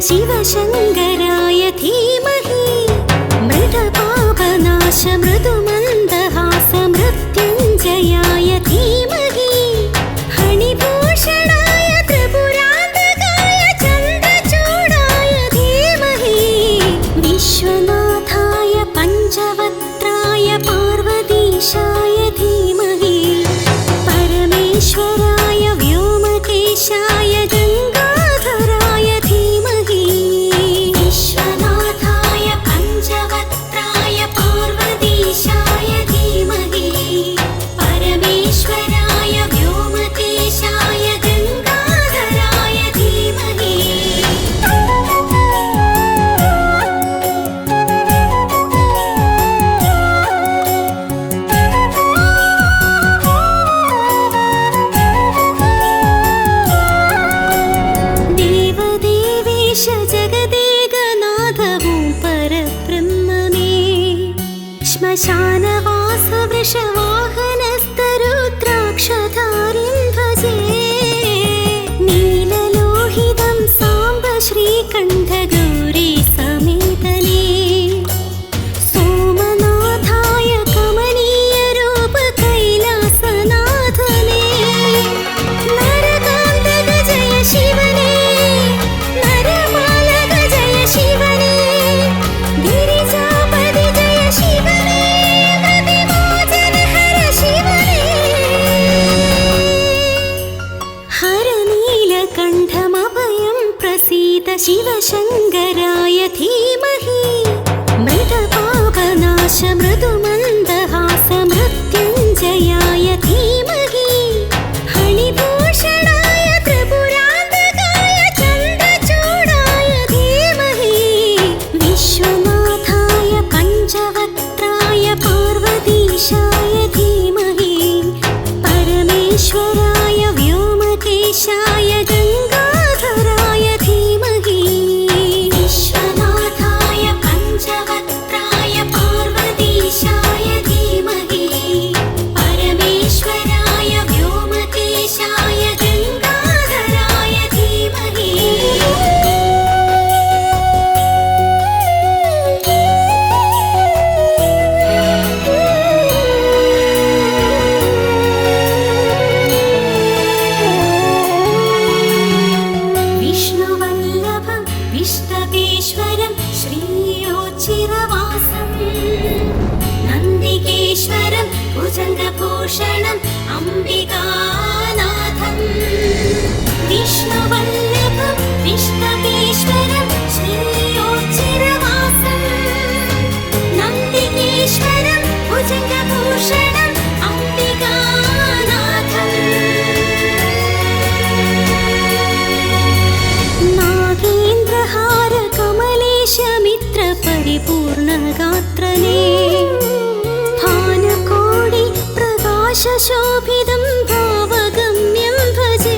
शिवशङ्कराय धीमहि मृतपापनाश मृदुमन्दहास मृत्युञ्जयाय धीमहि हणिभूषणाय त्रिपुरान्तकाय चन्द्रचूडाय धीमहि विश्वनाथाय पञ्चवक्त्राय पार्वतीशाय धीमहि परमेश्वराय व्योमकेशाय गङ्गाधराय धीमहि विश्वनाथाय पञ्चवक्त्राय पार्वतीशाय धीमहि परमेश्वराय व्योमकेशाय गङ्गाधराय धीमहि देवदेवेश जगदेकनाथवो परब्रह्ममे श्मशानवास वृषवाहनस्तरुद्राक्षधारिं भजे नीललोहितं साम्ब श्रीकण्ठगौरी समेतने सोमनाथाय कमनीयरूप कैलासनाथने नरकान्तक जय शिवने नरमालक जय शिवने गिरिजापति जय शिवने प्रतिमोचन हर शिवने हर नीलकण्ठमभयं प्रसीद शिवशङ्कराय धीमहि मृतपापनाश मृदुमन्दहास मृत्युञ्जयाय धीमहि हणिभूषणाय त्रिपुरान्तकाय चन्द्रचूडाय धीमहि विश्वनाथाय पञ्चवक्त्राय पार्वतीशाय धीमहि परमेश्वराय व्योमकेशाय गङ्गाधराय धीमहि विश्वनाथाय पञ्चवक्त्राय पार्वतीशाय धीमहि परमेश्वराय व्योमकेशाय गङ्गाधराय धीमहि विष्णुवल्लभं विष्णवेश्वरं श्रीयोच्चिरवासं नन्दिकेश्वरं भुजङ्गभूषणम् अम्बिकानाथं विष्णुवल्लभं विष्णवेश्वरं श्रीयोच्चिरवासं नन्दिकेश्वरं भुजङ्गभूषणम् अम्बिकानाथम् नागेन्द्रहार कमलेश मित्र परिपूर्णगात्रने भानुकोटि प्रकाशशोभितं भावगम्यं भजे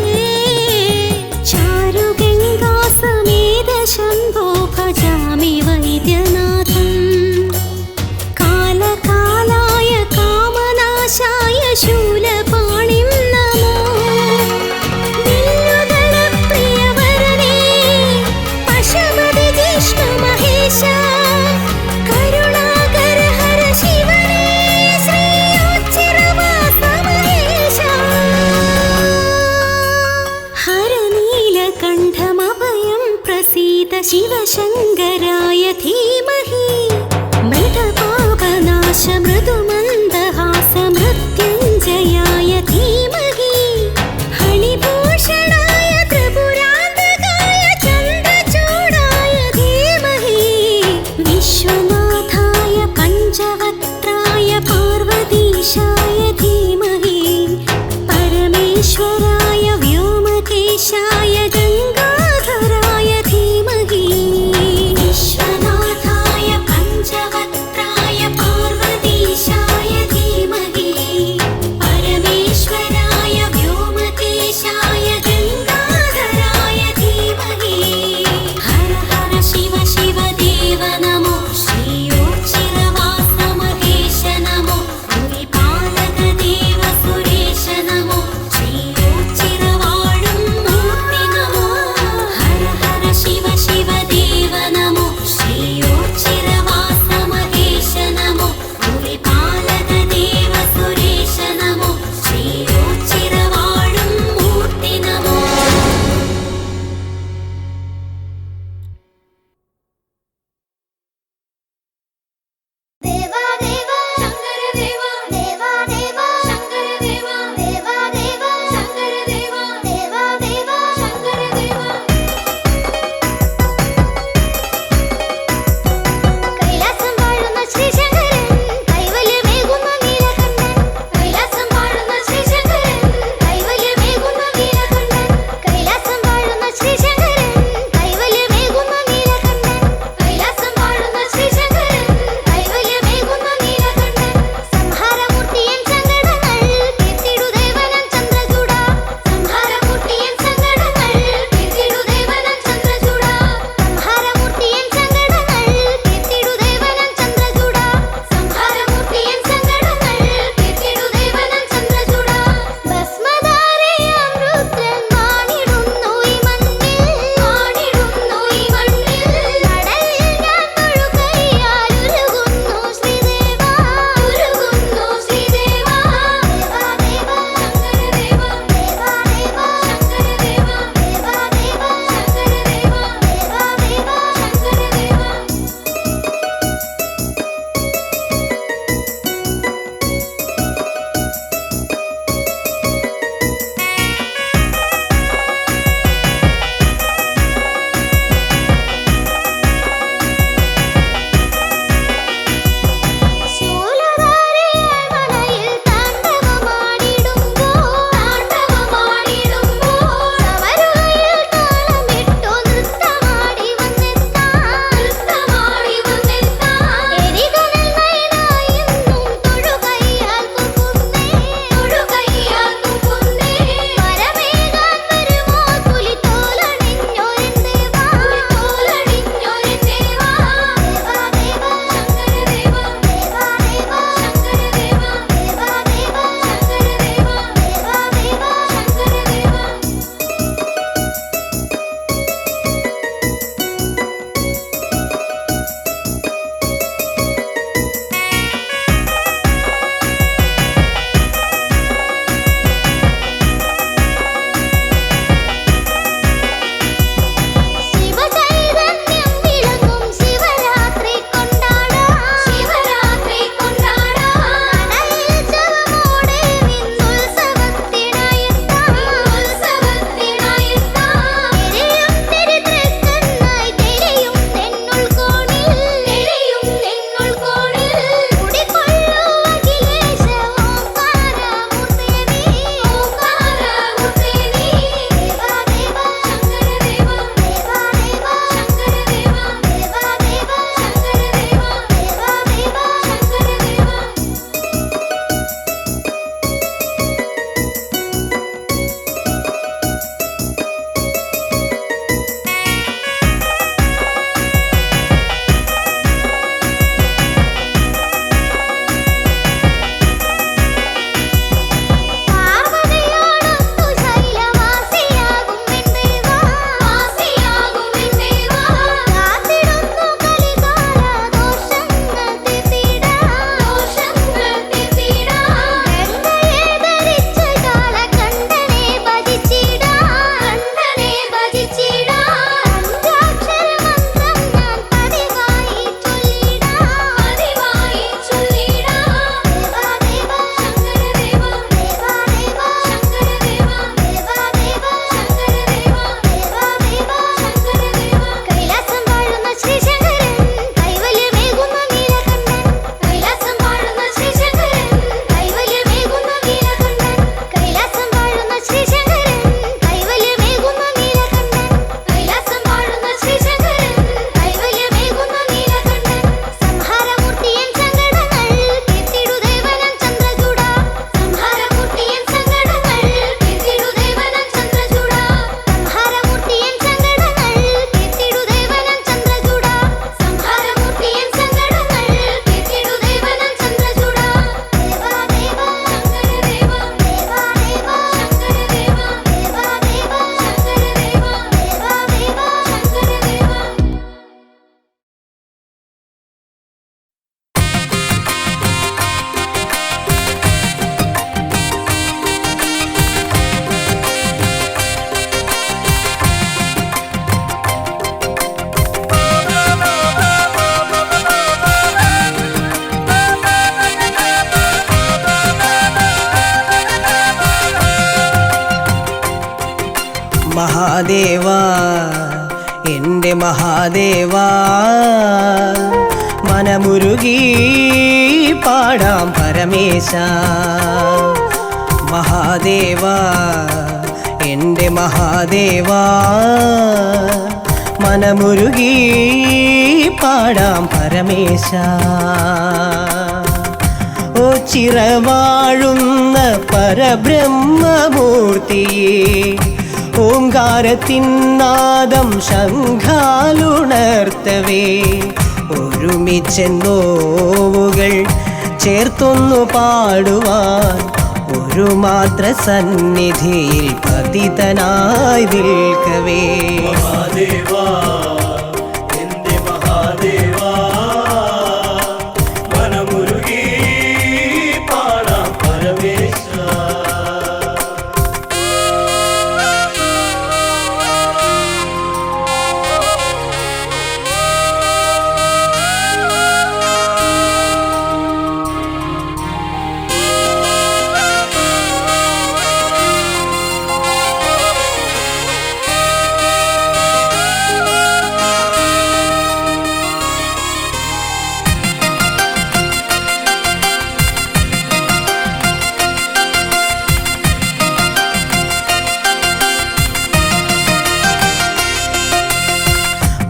चारुगङ्गा समेत शम्भो भजामि वैद्यनाथं कालकालाय कामनाशाय शूलपाणिं नमो बिल्लुदलप्रियवरने पशुपति जिष्णु महेश करुणाकर हर शिवने श्रीयोच्चिरवास महेश മഹാദേവാ എൻ്റെ മഹാദേവാ മനമുരുകി പാടാം പരമേശ മഹാദേവാ എൻ്റെ മഹാദേവാ മനമുരുകി പാടാം പരമേശ ഓ ചിറവാഴുന്ന പരബ്രഹ്മമൂർത്തിയേ ഓംകാരത്തിന്നാദം ശംഖാലുണർത്തവേ ഒരുമിച്ചെന്നോവുകൾ ചേർത്തൊന്നു പാടുവാൻ ഒരു മാത്ര സന്നിധിയിൽ പതിതനായി നിൽക്കവേ മഹാദേവാ എൻ്റെ മഹാദേവാ മനമുരുകി പാടാം പരമേശ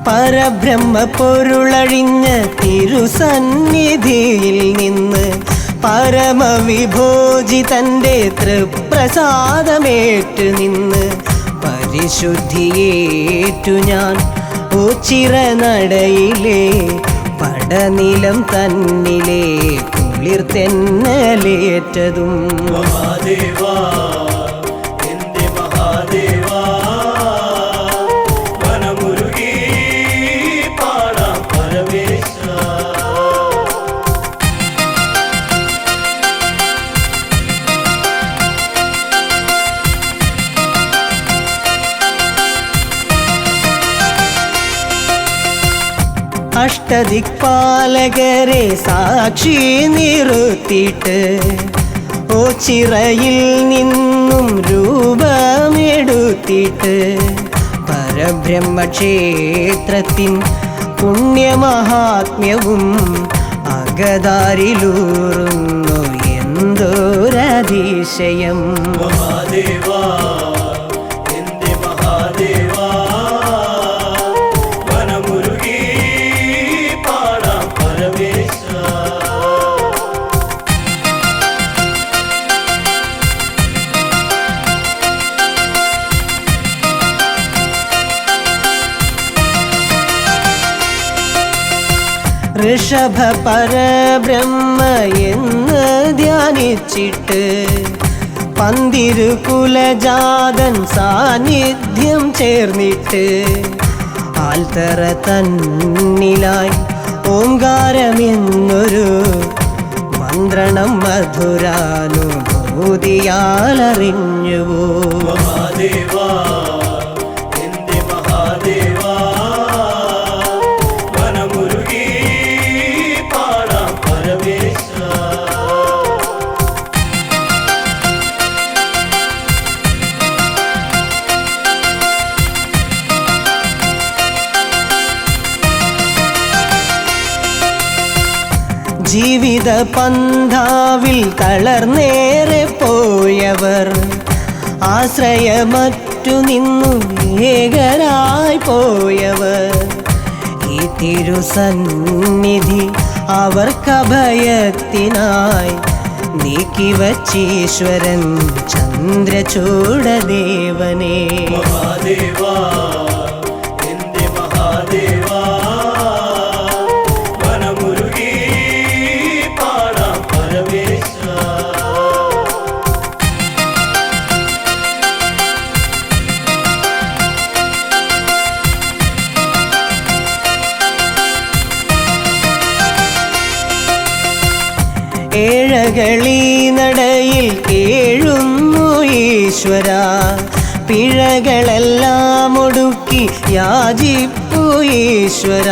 പരബ്രഹ്മ പൊരുളഴിഞ്ഞ തിരുസന്നിധിയിൽ നിന്ന് പരമവിഭോജി തൻ്റെ തൃപ്രസാദമേറ്റ് നിന്ന് പരിശുദ്ധിയേറ്റു ഞാൻ ഓച്ചിറനടയിലെ പടനിലം തന്നിലെ കുളിർത്തെന്നലേറ്റതും മഹാദേവാ എൻ്റെ മഹാദേവാ മനമുരുകി പാടാം പരമേശ അഷ്ടദിക്പാലകരെ സാക്ഷി നിർത്തിയിട്ട് ഓച്ചിറയിൽ നിന്നും രൂപമെടുത്തിട്ട് പരബ്രഹ്മക്ഷേത്രത്തിൻ പുണ്യമഹാത്മ്യവും അകതാരിലൂറുന്നു എന്തൊരതിശയം മഹാദേവാ എൻ്റെ മഹാദേവാ മനമുരുകി പാടാം പരമേശ ഋഷഭ പരബ്രഹ്മ എന്ന് ധ്യാനിച്ചിട്ട് പന്തിരുകുലജാതൻ സാന്നിധ്യം ചേർന്നിട്ട് ആൽത്തറ തന്നിലായി ഓംകാരമെന്നൊരു മന്ത്രണം മധുരാനുഭൂതിയാലറിഞ്ഞുവോ മഹാദേവാ എൻ്റെ മഹാദേവാ മനമുരുകി പാടാം പരമേശ ജീവിത പന്ഥാവിൽ തളർന്നേറെ പോയവർ ആശ്രയമറ്റു നിന്നു ഏകരായി പോയവർ ഈ തിരുസന്നിധി അവർക്കഭയത്തിനായി നീക്കിവച്ചീശ്വരൻ ചന്ദ്രചൂഡദേവനേ മഹാദേവാ എൻ്റെ മഹാദേവാ മനമുരുകി പാടാം പരമേശ ഏഴകളീ നടയിൽ കേഴുന്നു ഈശ്വര പിഴകളെല്ലാം ഒടുക്കി യാചിപ്പു ഈശ്വര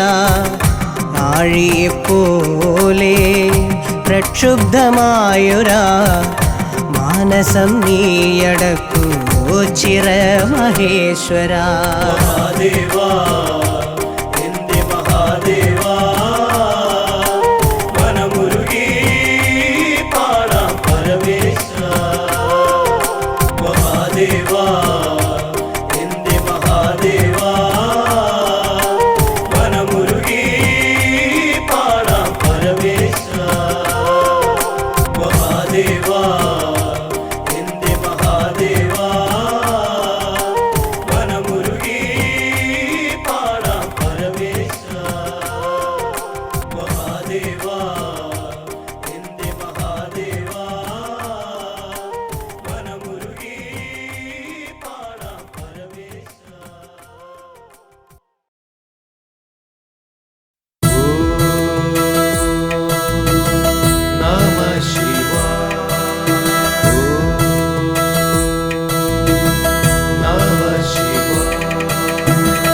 ആഴിയെപ്പോലെ പ്രക്ഷുബ്ധമായൊരാ മാനസം നീയടക്കൂ ചിറ മഹേശ്വര മഹാദേവാ എന്റെ മഹാദേവാ മനമുരുകി പാടാം പരമേശ മഹാദേവാ എന്റെ മഹാദേവാ മനമുരുകി പാടാം പരമേശ മഹാദേവാ എന്റെ മഹാദേവാ മനമുരുകി പാടാം പരമേശ മഹാദേവാ എന്റെ മഹാദേവാ മനമുരുകി പാടാം പരമേശ Namah Shivaya. Namah Shivaya.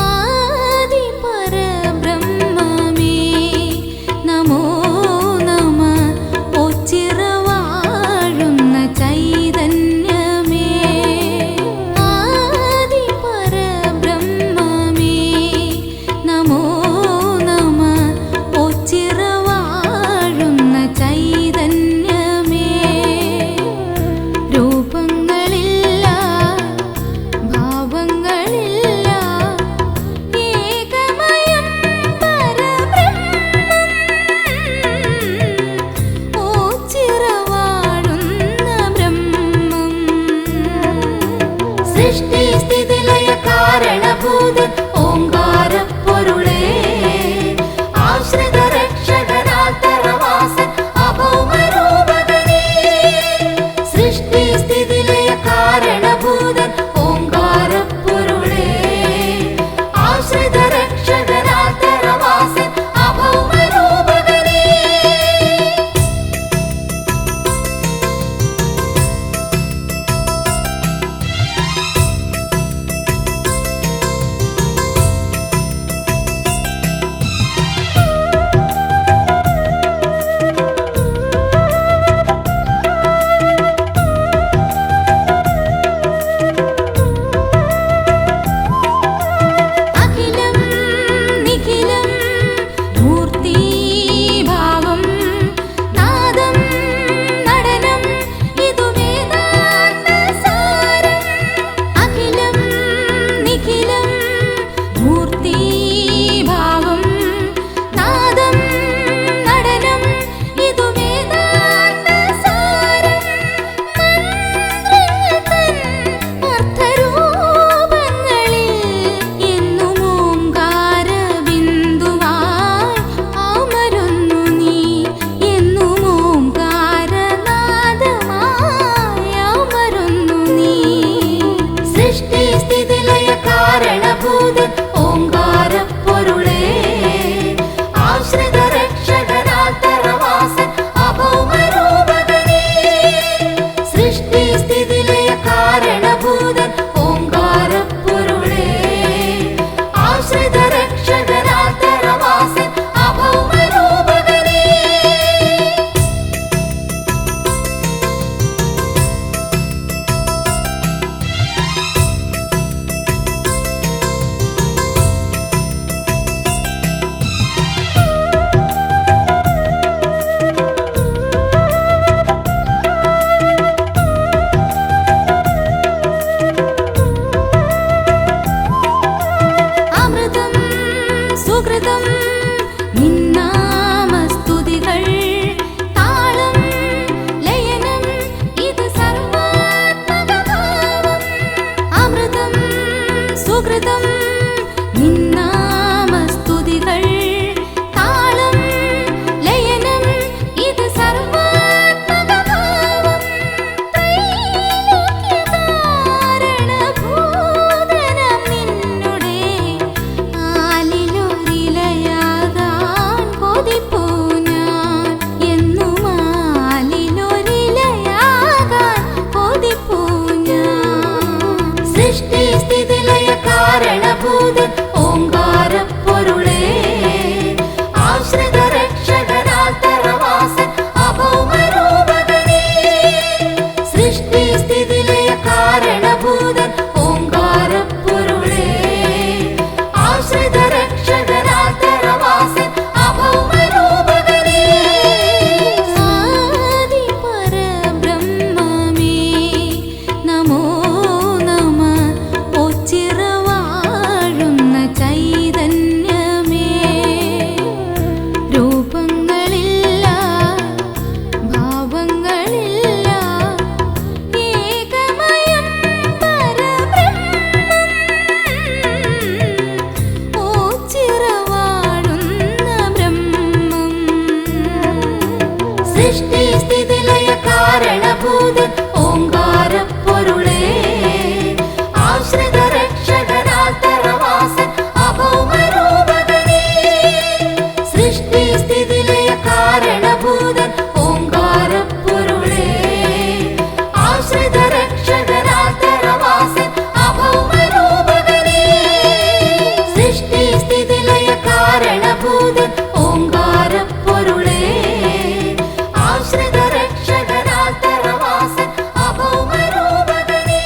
ആദി പരബ്രഹ്മമേ നമോ നമഃ ഒച്ചിറവാഴുന്ന ചൈതന്യമേ ആദി പരബ്രഹ്മമേ നമോ നമഃ ഒച്ചിറവാഴുന്ന ചൈതന്യമേ രൂപങ്ങളില്ല ഭാവങ്ങളില്ല ഏകമയം പരബ്രഹ്മം ഓച്ചിറവാഴുന്ന ബ്രഹ്മം സൃഷ്ടി സ്ഥിതി ലയ കാരണഭൂതൻ ഓംകാരപ്പൊരുളേ ആശ്രിത രക്ഷകനാന്തരവാസൻ അഭൗമരൂപകനേ സൃഷ്ടി സ്ഥിതി ലയ കാരണഭൂതൻ ഓംകാരപ്പൊരുളേ ആശ്രിത രക്ഷകനാന്തരവാസൻ അഭൗമരൂപകനേ അഖിലം നിഖിലം മൂർത്തിഭാവം നാദം നടനം ഇതു വേദാന്തസാരം അഖിലം നിഖിലം മൂർത്തിഭാവം നാദം നടനം ഇതു വേദാന്തസാരം മന്ത്രങ്ങൾ തൻ അർത്ഥരൂപങ്ങളിൽ എന്നും ഓംകാരബിന്ദുവായി അമരുന്നു നീ എന്നും ഓംകാരനാദമായി അമരുന്നു നീ സൃഷ്ടി സ്ഥിതി ലയ കാരണഭൂതൻ ഓംകാരപ്പൊരുളേ ആശ്രിത രക്ഷകനാന്തരവാസൻ അഭൗമരൂപകനേ സൃഷ്ടി സ്ഥിതി ലയ കാരണഭൂതൻ ഓംകാരപ്പൊരുളേ ആശ്രിത രക്ഷകനാന്തരവാസൻ അഭൗമരൂപകനേ അമൃതം സുകൃതം നിന്നാമസ്തുതികൾ താളം ലയനം ഇത് സർവാത്മകഭാവം അമൃതം സുകൃതം നിന്നാമസ്തുതികൾ താളം ലയനം ഇത് സർവാത്മകഭാവം ത്രൈലോക്യകാരണഭൂതനം നിന്നുടെ ആലിലൊരിലയാകാൻ കൊതിപ്പൂ ഞാൻ എന്നും ആലിലൊരിലയാകാൻ കൊതിപ്പൂ ഞാൻ സൃഷ്ടി സ്ഥിതി ലയ കാരണഭൂതൻ ഓങ്കാരപ്പൊരുളേ ആശ്രിത രക്ഷകനാൽത്തരവാസൻ അഭൗമരൂപകനേ സൃഷ്ടി സ്ഥിതിലയ കാരണഭൂതൻ ഓങ്കാരപ്പൊരുളേ ആശ്രിത രക്ഷകനാൽത്തരവാസൻ അഭൗമരൂപകനേ ആദി പരബ്രഹ്മമേ നമോ നമ ഒച്ചിറവാഴുന്ന ചൈതന്യമേ രൂപങ്ങളില്ല ഭാവങ്ങളില്ല ഏകമയം പരബ്രഹ്മം ഓച്ചിറവാഴുന്ന ബ്രഹ്മം സൃഷ്ടി സ്ഥിതിലയ കാരണഭൂതൻ ഓങ്കാരപ്പൊരുളേ ആശ്രിത രക്ഷകനാൽത്തരവാസൻ അഭൗമരൂപകനേ സൃഷ്ടി സ്ഥിതിലയ കാരണഭൂതൻ ഓങ്കാരപ്പൊരുളേ ആശ്രിത രക്ഷകനാൽത്തരവാസൻ അഭൗമരൂപകനേ സൃഷ്ടി സ്ഥിതിലയ കാരണഭൂതൻ ഓങ്കാരപ്പൊരുളേ ആശ്രിത രക്ഷകനാൽത്തരവാസൻ അഭൗമരൂപകനേ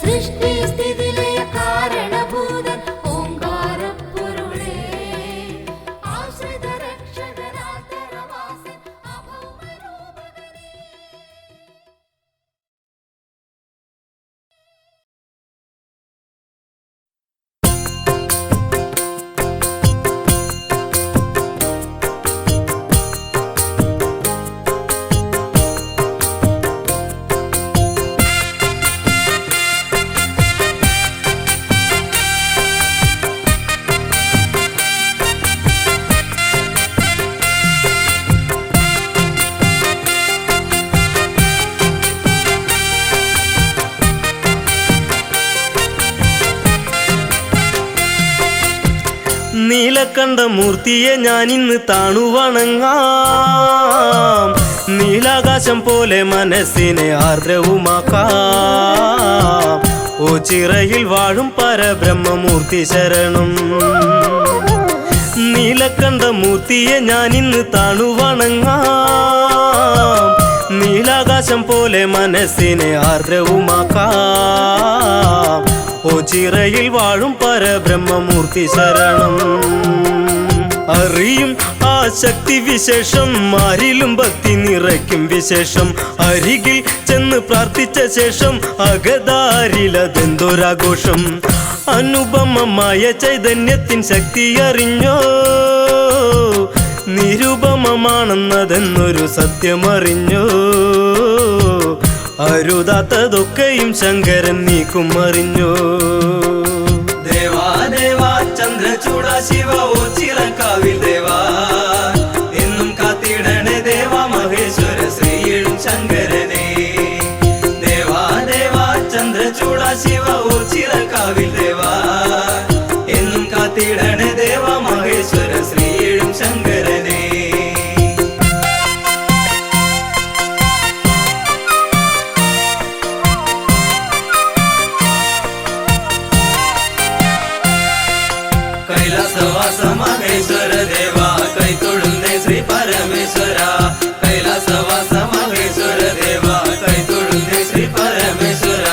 സൃഷ്ടി സ്ഥിതിലയ കാരണഭൂതൻ ഓങ്കാരപ്പൊരുളേ ആശ്രിത രക്ഷകനാൽത്തരവാസൻ അഭൗമരൂപകനേ നീലക്കണ്ഠ മൂർത്തിയെ ഞാനിന്ന് താണു വണങ്ങാം നീലാകാശം പോലെ മനസ്സിനെ ആർദ്രവുമാക്കാം ഓ ചിറയിൽ വാഴും പരബ്രഹ്മമൂർത്തി ശരണം നീലക്കണ്ഠ മൂർത്തിയെ ഞാനിന്ന് താണു വണങ്ങാം നീലാകാശം പോലെ മനസ്സിനെ ആർദ്രവുമാക്കാം ഓ ചിറയിൽ വാഴും പരബ്രഹ്മമൂർത്തി ശരണം അറിയും ആ ശക്തി വിശേഷം ആരിലും ഭക്തി നിറയ്ക്കും വിശേഷം അരികിൽ ചെന്ന് പ്രാർത്ഥിച്ച ശേഷം അകതാരിലതെന്തൊരാഘോഷം അനുപമമായ ചൈതന്യത്തിൻ ശക്തി അറിഞ്ഞോ നിരുപമമാണെന്നതെന്നൊരു സത്യമറിഞ്ഞോ അരുതാത്തതൊക്കെയും ശങ്കരൻ നീക്കും അറിഞ്ഞോ ദേവാ ദേവാ ചന്ദ്രചൂട ശിവ ഓ ചിറക്കാവിൽ ദേവാ എന്നും കാത്തിടണേ ദേവാ മഹേശ്വര ശ്രീയിടും ശങ്കരനെ ദേവാ ദേവാ ചന്ദ്രചൂട ശിവ ഓ ചിറക്കാവിൽ ദേവാ എന്നും കാത്തിടണേ ദേവാ മഹേശ്വര ശ്രീയിടും ശങ്കരനെ കൈലാസവാസ മഹേശ്വര ദേവ കൈതൊഴുന്നേ ശ്രീ പരമേശ്വര കൈലാസവാസ മഹേശ്വര ദേവ കൈതൊഴുന്നേ ശ്രീ പരമേശ്വര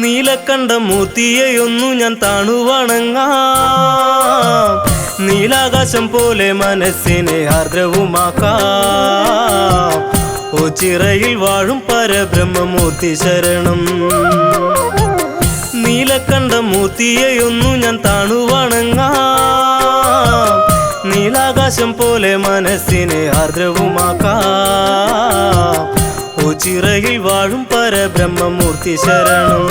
നീലക്കണ്ഠ മൂർത്തിയെയൊന്നു ഞാൻ താണു വണങ്ങാം നീലാകാശം പോലെ മനസ്സിനെ ആർദ്രവുമാക്കാം ഓ ചിറയിൽ വാഴും പരബ്രഹ്മമൂർത്തി ശരണം നീലക്കണ്ഠ മൂർത്തിയെയൊന്നു ഞാൻ താണു വണങ്ങാം നീലാകാശം പോലെ മനസ്സിനെ ആർദ്രവുമാക്കാം ഓ ചിറയിൽ വാഴും പരബ്രഹ്മമൂർത്തി ശരണം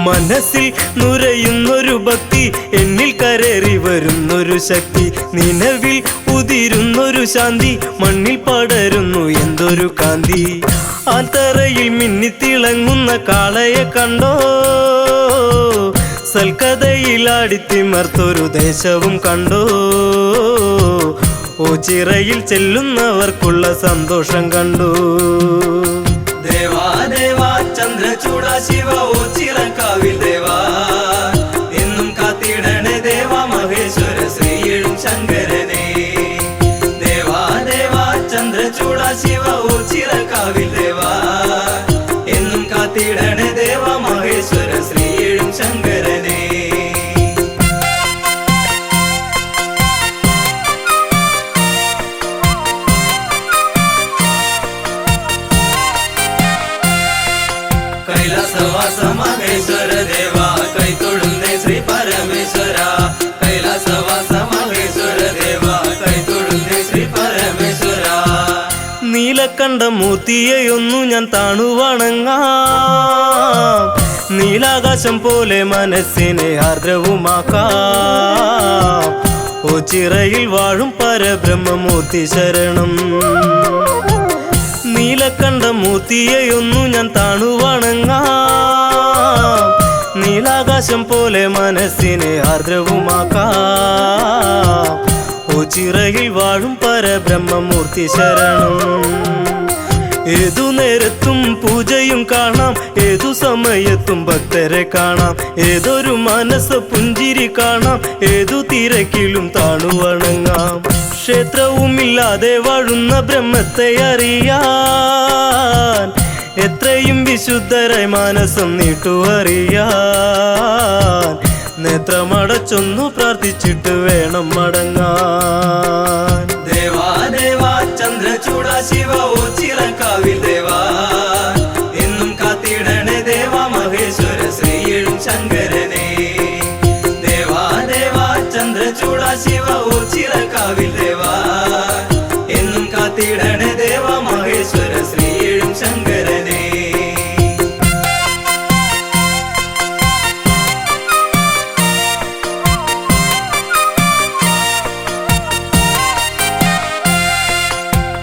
മനസ്സിൽ നുരയുന്നൊരു ഭക്തി എന്നിൽ കരേറി വരുന്നൊരു ശക്തി നിലവിൽ ഉതിരുന്നൊരു ശാന്തി മണ്ണിൽ പടരുന്നു എന്തൊരു കാന്തി ആൽത്തറയിൽ മിന്നിത്തിളങ്ങുന്ന കാളയെ കണ്ടോ സൽക്കഥയിലാടിത്തിമർത്തൊരു ദേശവും കണ്ടോ ഓ ചിറയിൽ ചെല്ലുന്നവർക്കുള്ള സന്തോഷം കണ്ടു ദേവാ ദേവാ ചന്ദ്രചൂട ശിവ ഓ ചിറക്കാവിൽ ദേവാ കൈലാസവാസ മഹേശ്വര ദേവ കൈതൊഴുന്നേ ശ്രീ പരമേശ്വര കൈലാസവാസ മഹേശ്വര ദേവ കൈതൊഴുന്നേ ശ്രീ പരമേശ്വര നീലക്കണ്ഠമൂർത്തിയെയൊന്നു ഞാൻ താണു വണങ്ങാം നീലാകാശം പോലെ മനസ്സിനെ ആർദ്രവുമാക്കാം ഓ ചിറയിൽ വാഴും പരബ്രഹ്മമൂർത്തി ശരണം നീലക്കണ്ഠമൂർത്തിയെയൊന്നു ഞാൻ താണു വണങ്ങാം നീലാകാശം പോലെ മനസ്സിനെ ആർദ്രവുമാക്കാം ഓ ചിറയിൽ വാഴും പരബ്രഹ്മമൂർത്തി ശരണം ഏതു നേരത്തും പൂജയും കാണാം ഏതു സമയത്തും ഭക്തരെ കാണാം ഏതൊരു മനസ്സ് പുഞ്ചിരി കാണാം ഏതു തിരക്കിലും താണു വണങ്ങാം ക്ഷേത്രവുമില്ലാതെ വാഴുന്ന ബ്രഹ്മത്തെ അറിയാൻ എത്രയും വിശുദ്ധരായി മാനസം നീട്ടുവറിയാൻ നേത്രമടച്ചൊന്നു പ്രാർത്ഥിച്ചിട്ട് വേണം മടങ്ങാൻ ദേവാ ദേവാ ചന്ദ്രചൂട ശിവ ഓ ചിറക്കാവിൽ ദേവാ എന്നും കാത്തിടണേ ദേവാ മഹേശ്വര ശ്രീയും ശങ്കരനെ ദേവാ ദേവാ ചന്ദ്രചൂട ശിവ ഓ ചിറക്കാവിൽ ദേവാ എന്നും കാത്തിടണേ ദേവാ മഹേശ്വര ശ്രീയും ശങ്കരനെ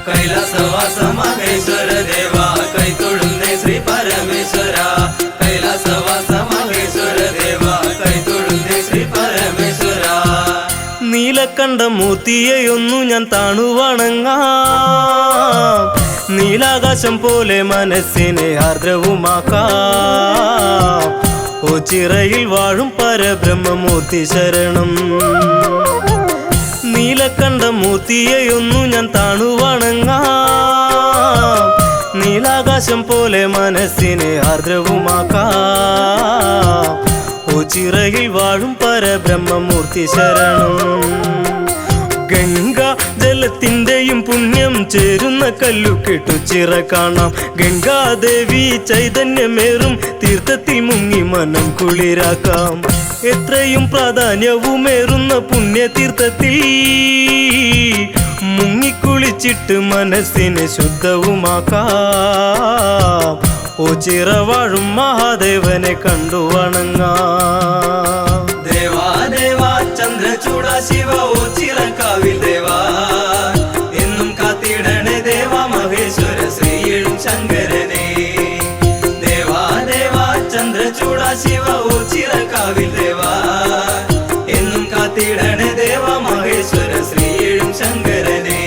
കൈലാസവാസ മഹേശ്വര ദേവ കൈതൊഴുന്നേ ശ്രീ പരമേശ്വര കൈലാസവാസ മഹേശ്വര ദേവ കൈതൊഴുന്നേ ശ്രീ പരമേശ്വര നീലക്കണ്ഠമൂർത്തിയെയൊന്നു ഞാൻ താണു വണങ്ങാം നീലാകാശം പോലെ മനസ്സിനെ ആർദ്രവുമാക്കാം ഓ ചിറയിൽ വാഴും പരബ്രഹ്മമൂർത്തി ശരണം നീലക്കണ്ഠമൂർത്തിയെയൊന്നു ഞാൻ താണു വണങ്ങാം നീലാകാശം പോലെ മനസ്സിനെ ആർദ്രവുമാക്കാം ഓ ചിറയിൽ വാഴും പരബ്രഹ്മമൂർത്തി ശരണം ഗംഗ ജലത്തിന്റെയും പുണ്യം ചേരുന്ന കല്ലു കെട്ടു ചിറ കാണാം ഗംഗാദേവി ചൈതന്യമേറും തീർത്ഥത്തിൽ മുങ്ങി മനം കുളിരാക്കാം എത്രയും പ്രാധാന്യവുമേറുന്ന പുണ്യതീർത്ഥത്തിൽ മുങ്ങിക്കുളിച്ചിട്ട് മനസ്സിനെ ശുദ്ധവുമാക്കാം ഓ ചിറവാഴും മഹാദേവനെ കണ്ടു വണങ്ങാം ദേവാ ദേവാ ചന്ദ്രചൂട ശിവ ഓ ചിറക്കാവിൽ ദേവാ എന്നും കാത്തിടണേ ദേവാ മഹേശ്വര ശ്രീയും ശങ്കരനെ ദേവാ ദേവാ ചന്ദ്രചൂട ശിവ ഓ ചിറക്കാവിൽ ദേവാ എന്നും കാത്തിടണേ ദേവാ മഹേശ്വര ശ്രീയും ശങ്കരനെ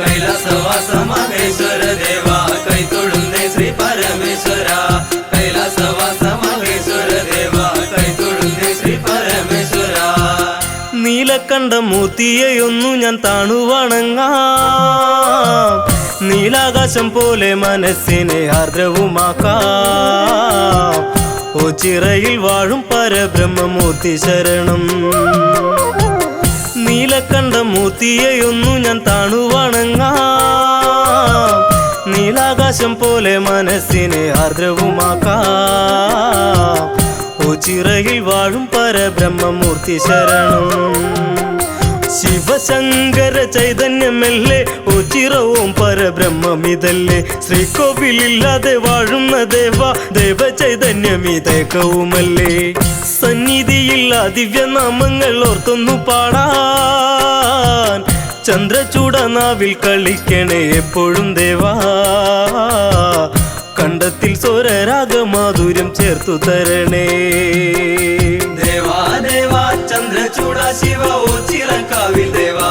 കൈലാസവാസ മഹേശ്വര ദേവ കൈതൊഴുന്നേ ശ്രീ പരമേശ്വര കൈലാസവാസ മഹേശ്വര ദേവ കൈതൊഴുന്നേ ശ്രീ പരമേശ്വര നീലക്കണ്ഠമൂർത്തിയെയൊന്നു ഞാൻ താണു വണങ്ങാം നീലാകാശം പോലെ മനസ്സിനെ ആർദ്രവുമാക്കാം ഓ ചിറയിൽ വാഴും പരബ്രഹ്മമൂർത്തി ശരണം നീലക്കണ്ഠമൂർത്തിയെയൊന്നു ഞാൻ താണു വണങ്ങാം നീലാകാശം പോലെ മനസ്സിനെ ആർദ്രവുമാക്കാം ഓ ചിറയിൽ വാഴും പരബ്രഹ്മമൂർത്തി ശരണം ശിവശങ്കര ചൈതന്യമല്ലേ ഓ ചിറവും പരബ്രഹ്മമിതല്ലേ ശ്രീകോവിലില്ലാതെ വാഴുന്ന ദേവ ദേവ ചൈതന്യമിതേക്കവുമല്ലേ സന്നിധിയില്ല ദിവ്യനാമങ്ങൾ ഓർത്തൊന്നു പാടാൻ ചന്ദ്രചൂട നാവിൽ കളിക്കണേ എപ്പോഴും ദേവാ കണ്ടത്തിൽ സ്വരരാഗമാധുര്യം ചേർത്തു തരണേ ദേവാ ദേവാ ചന്ദ്രചൂട ശിവ ഓ ചിറക്കാവിൽ ദേവാ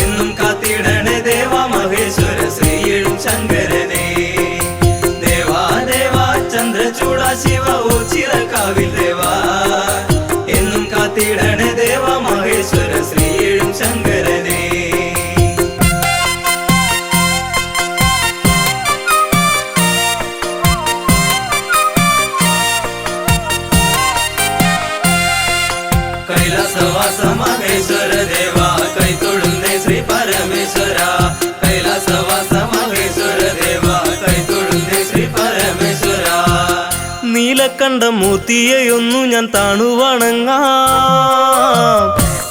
എന്നും കാത്തിടണേ ദേവാ മഹേശ്വര ശ്രീയും ശങ്കരനെ ദേവാ ദേവാ ചന്ദ്രചൂട ശിവ ഓ ചിറക്കാവിൽ ദേവാ എന്നും കാത്തിടണേ ദേവാ മഹേശ്വര ശ്രീയും ശങ്കരനെ കൈലാസവാസ മഹേശ്വര ദേവ കൈതൊഴുന്നേ ശ്രീ പരമേശ്വര കൈലാസവാസ മഹേശ്വര ദേവ കൈതൊഴുന്നേ ശ്രീ പരമേശ്വര നീലക്കണ്ഠ മൂർത്തിയെയൊന്നു ഞാൻ താണുവണങ്ങാം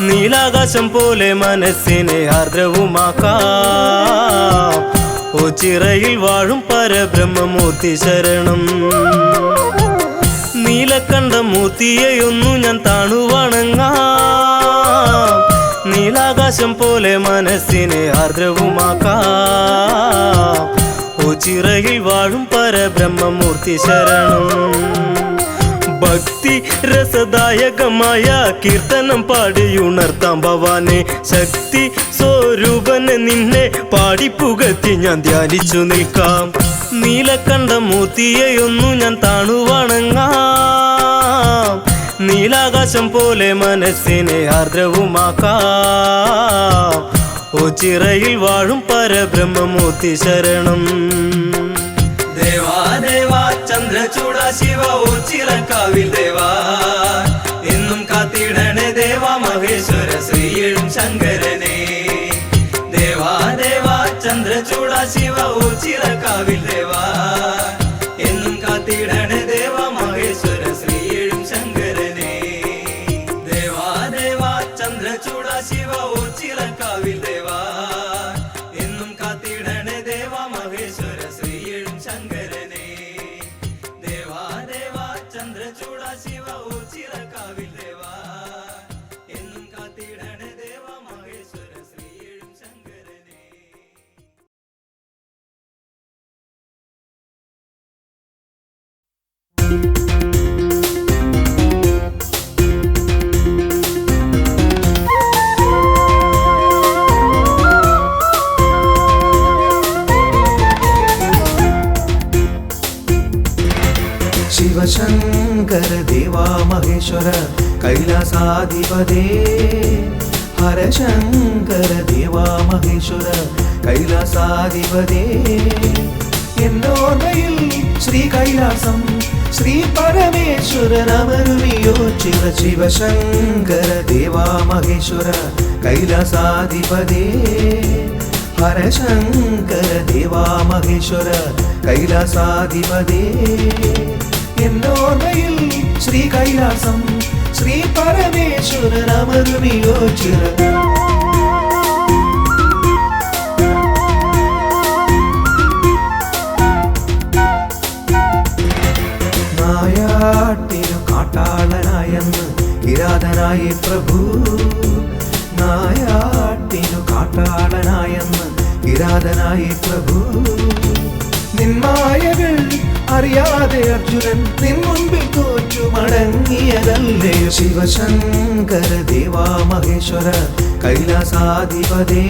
നീലാകാശം പോലെ മനസ്സിനെ ആർദ്രവുമാക്കാം ഓ ചിറയിൽ വാഴും പരബ്രഹ്മമൂർത്തി ശരണം നീലക്കണ്ഠ മൂർത്തിയെയൊന്നു ഞാൻ താണുവണങ്ങാം നീലാകാശം പോലെ മനസ്സിനെ ആർദ്രവുമാക്കാം ഓ ചിറയിൽ വാഴും പരബ്രഹ്മമൂർത്തി ശരണം ഭക്തി രസദായകമായ കീർത്തനം പാടിയുണർത്താം ഭവാനെ ശക്തി സ്വരൂപനെ നിന്നെ പാടിപ്പുകത്തി ഞാൻ ധ്യാനിച്ചു നിൽക്കാം നീലക്കണ്ഠ മൂർത്തിയെയൊന്നു ഞാൻ താണുവണങ്ങാം നീലാകാശം പോലെ മനസ്സിനെ ആർദ്രവുമാക്കാം ഓ ചിറയിൽ വാഴും പരബ്രഹ്മമൂർത്തി ശരണം ദേവാ ദേവാ ചന്ദ്രചൂട ശിവ ഓ ചിറക്കാവിൽ ദേവാ എന്നും കാത്തിടണേ ദേവാ മഹേശ്വര ശ്രീയും ശങ്കരനെ ദേവാ ദേവാ ചന്ദ്രചൂട ശിവ ഓ ചിറക്കാവിൽ ദേവാ എന്നും കാത്തിടണേ ദേവാ മഹേശ്വര ശ്രീയും ശങ്കരനെ ദേവാ ദേവാ ചന്ദ്രചൂട ശിവ ഓ ചിറക്കാവിൽ ദേവാ എന്നും കാത്തിടണേ ദേവാ മഹേശ്വര ശ്രീയും ശങ്കരനെ ദേവാ ദേവാ ചന്ദ്രചൂട ശിവ ഓ ചിറക്കാവിൽ ദേവാ എന്നും കാത്തിടണേ ദേവാ മഹേശ്വര ശ്രീയും ശങ്കരനെ ശിവശങ്കര ദേവാ മഹേശ്വര കൈലാസാധിപതേ ഹരശങ്കര ദേവാ മഹേശ്വര കൈലാസാധിപതേ എന്നോർമ്മയിൽ ശ്രീ കൈലാസം ശ്രീ പരമേശ്വരനമരുമിയോ ചിര ശിവശങ്കര ദേവാ മഹേശ്വര കൈലാസാധിപതേ ഹരശങ്കര ദേവാ മഹേശ്വര കൈലാസാധിപതേ എന്നോർമ്മയിൽ ശ്രീ കൈലാസം ശ്രീ പരമേശ്വരനമരുമിയോ ചിര നായാട്ടിനു കാട്ടാളനായെന്ന് കിരാതനായ പ്രഭു നായാട്ടിനു കാട്ടാളനായെന്ന് കിരാതനായ പ്രഭു നിന്മായകൾ അറിയാതെ അർജുനൻ നിൻ മുൻപിൽ തോറ്റു മടങ്ങിയതല്ലേ ശിവശങ്കര ദേവാ മഹേശ്വര കൈലാസാധിപതേ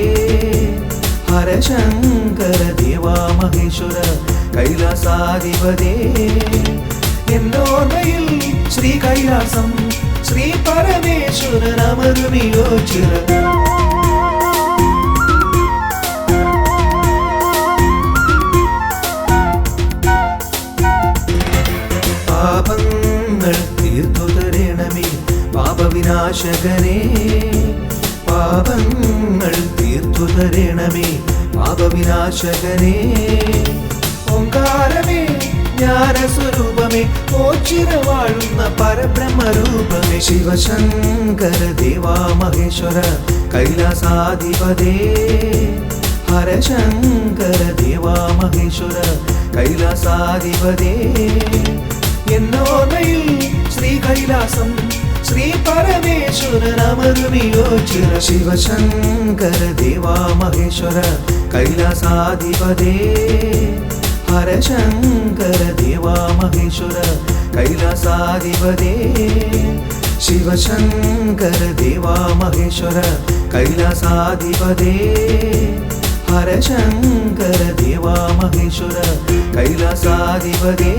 ഹരശങ്കര ദേവാ മഹേശ്വര കൈലാസാധിപതേ എന്നോർമ്മയിൽ ശ്രീ കൈലാസം ശ്രീ പരമേശ്വരനമരുമിയോ ചിര പാപങ്ങൾ തീർത്തു തരണമേ പാപവിനാശകനേ പാപങ്ങൾ തീർത്തു തരണമേ പാപവിനാശകനേ ഓംകാരമേ ജ്ഞാനസ്വരൂപമേ ഓച്ചിര വാഴുന്ന പരബ്രഹ്മരൂപമേ ശിവശങ്കര ദേവാ മഹേശ്വര കൈലാസാധിപതേ ഹരശങ്കര ദേവാ മഹേശ്വര കൈലാസാധിപതേ എന്നോർമ്മയിൽ ശ്രീ കൈലാസം ശ്രീ പരമേശ്വരനമരുമിയോ ചിര ശിവശങ്കര ദേവാ മഹേശ്വര കൈലാസാധിപതേ ഹരശങ്കര ദേവാ മഹേശ്വര കൈലാസാധിപതേ ശിവശങ്കര ദേവാ മഹേശ്വര കൈലാസാധിപതേ ഹരശങ്കര ദേവാ മഹേശ്വര കൈലാസാധിപതേ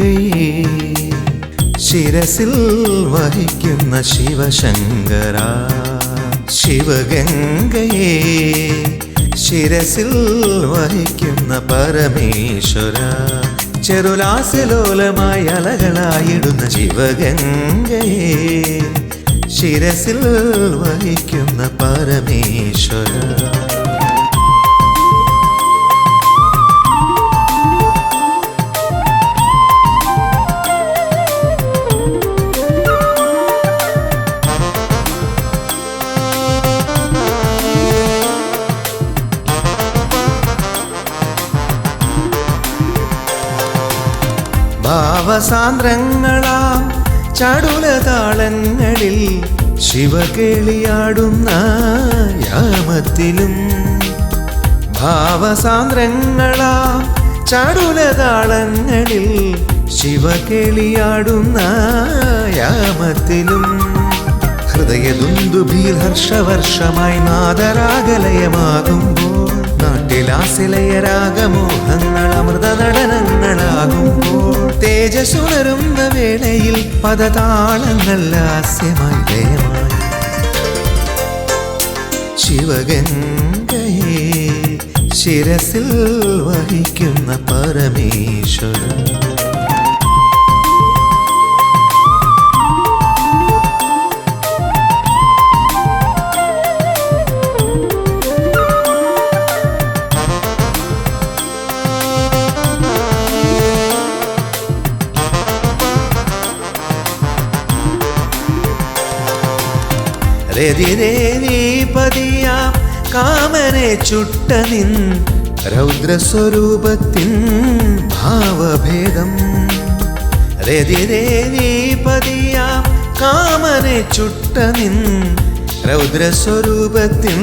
ശിവഗംഗയെ ശിരസിൽ വഹിക്കുന്ന ശിവശങ്കര ശിവഗംഗയെ ശിരസിൽ വഹിക്കുന്ന പരമേശ്വര ചെറുലാസലോലമായി അലകളായിടുന്ന ശിവഗംഗയെ ശിരസിൽ വഹിക്കുന്ന പരമേശ്വര ഭാവസാന്ദ്രങ്ങളാം ചടുലതാളങ്ങളിൽ ശിവകേളിയാടുന്ന യാമത്തിലും ഭാവസാന്ദ്രങ്ങളാം ചടുലതാളങ്ങളിൽ ശിവകേളിയാടുന്ന യാമത്തിലും ഹൃദയദുന്ദുഭിയിൽ ഹർഷവർഷമായി നാദരാഗലയമാകുമ്പോൾ നാട്ടിലാസിലയരാഗമോഹങ്ങൾ അമൃത നടനങ്ങളാകുമ്പോൾ തേജസ്സുണരുന്ന വേളയിൽ പദതാളങ്ങൾ ലാസ്യമായി ലയമായി ശിവഗംഗയെ ശിരസിൽ വഹിക്കുന്ന പരമേശ്വര രതിരേരീപതിയാം കാമനെ ചുട്ടനിൻ രൗദ്രസ്വരൂപത്തിൻ ഭാവഭേദം രതിരേരീപതിയാം കാമനെ ചുട്ടനിൻ രൗദ്രസ്വരൂപത്തിൻ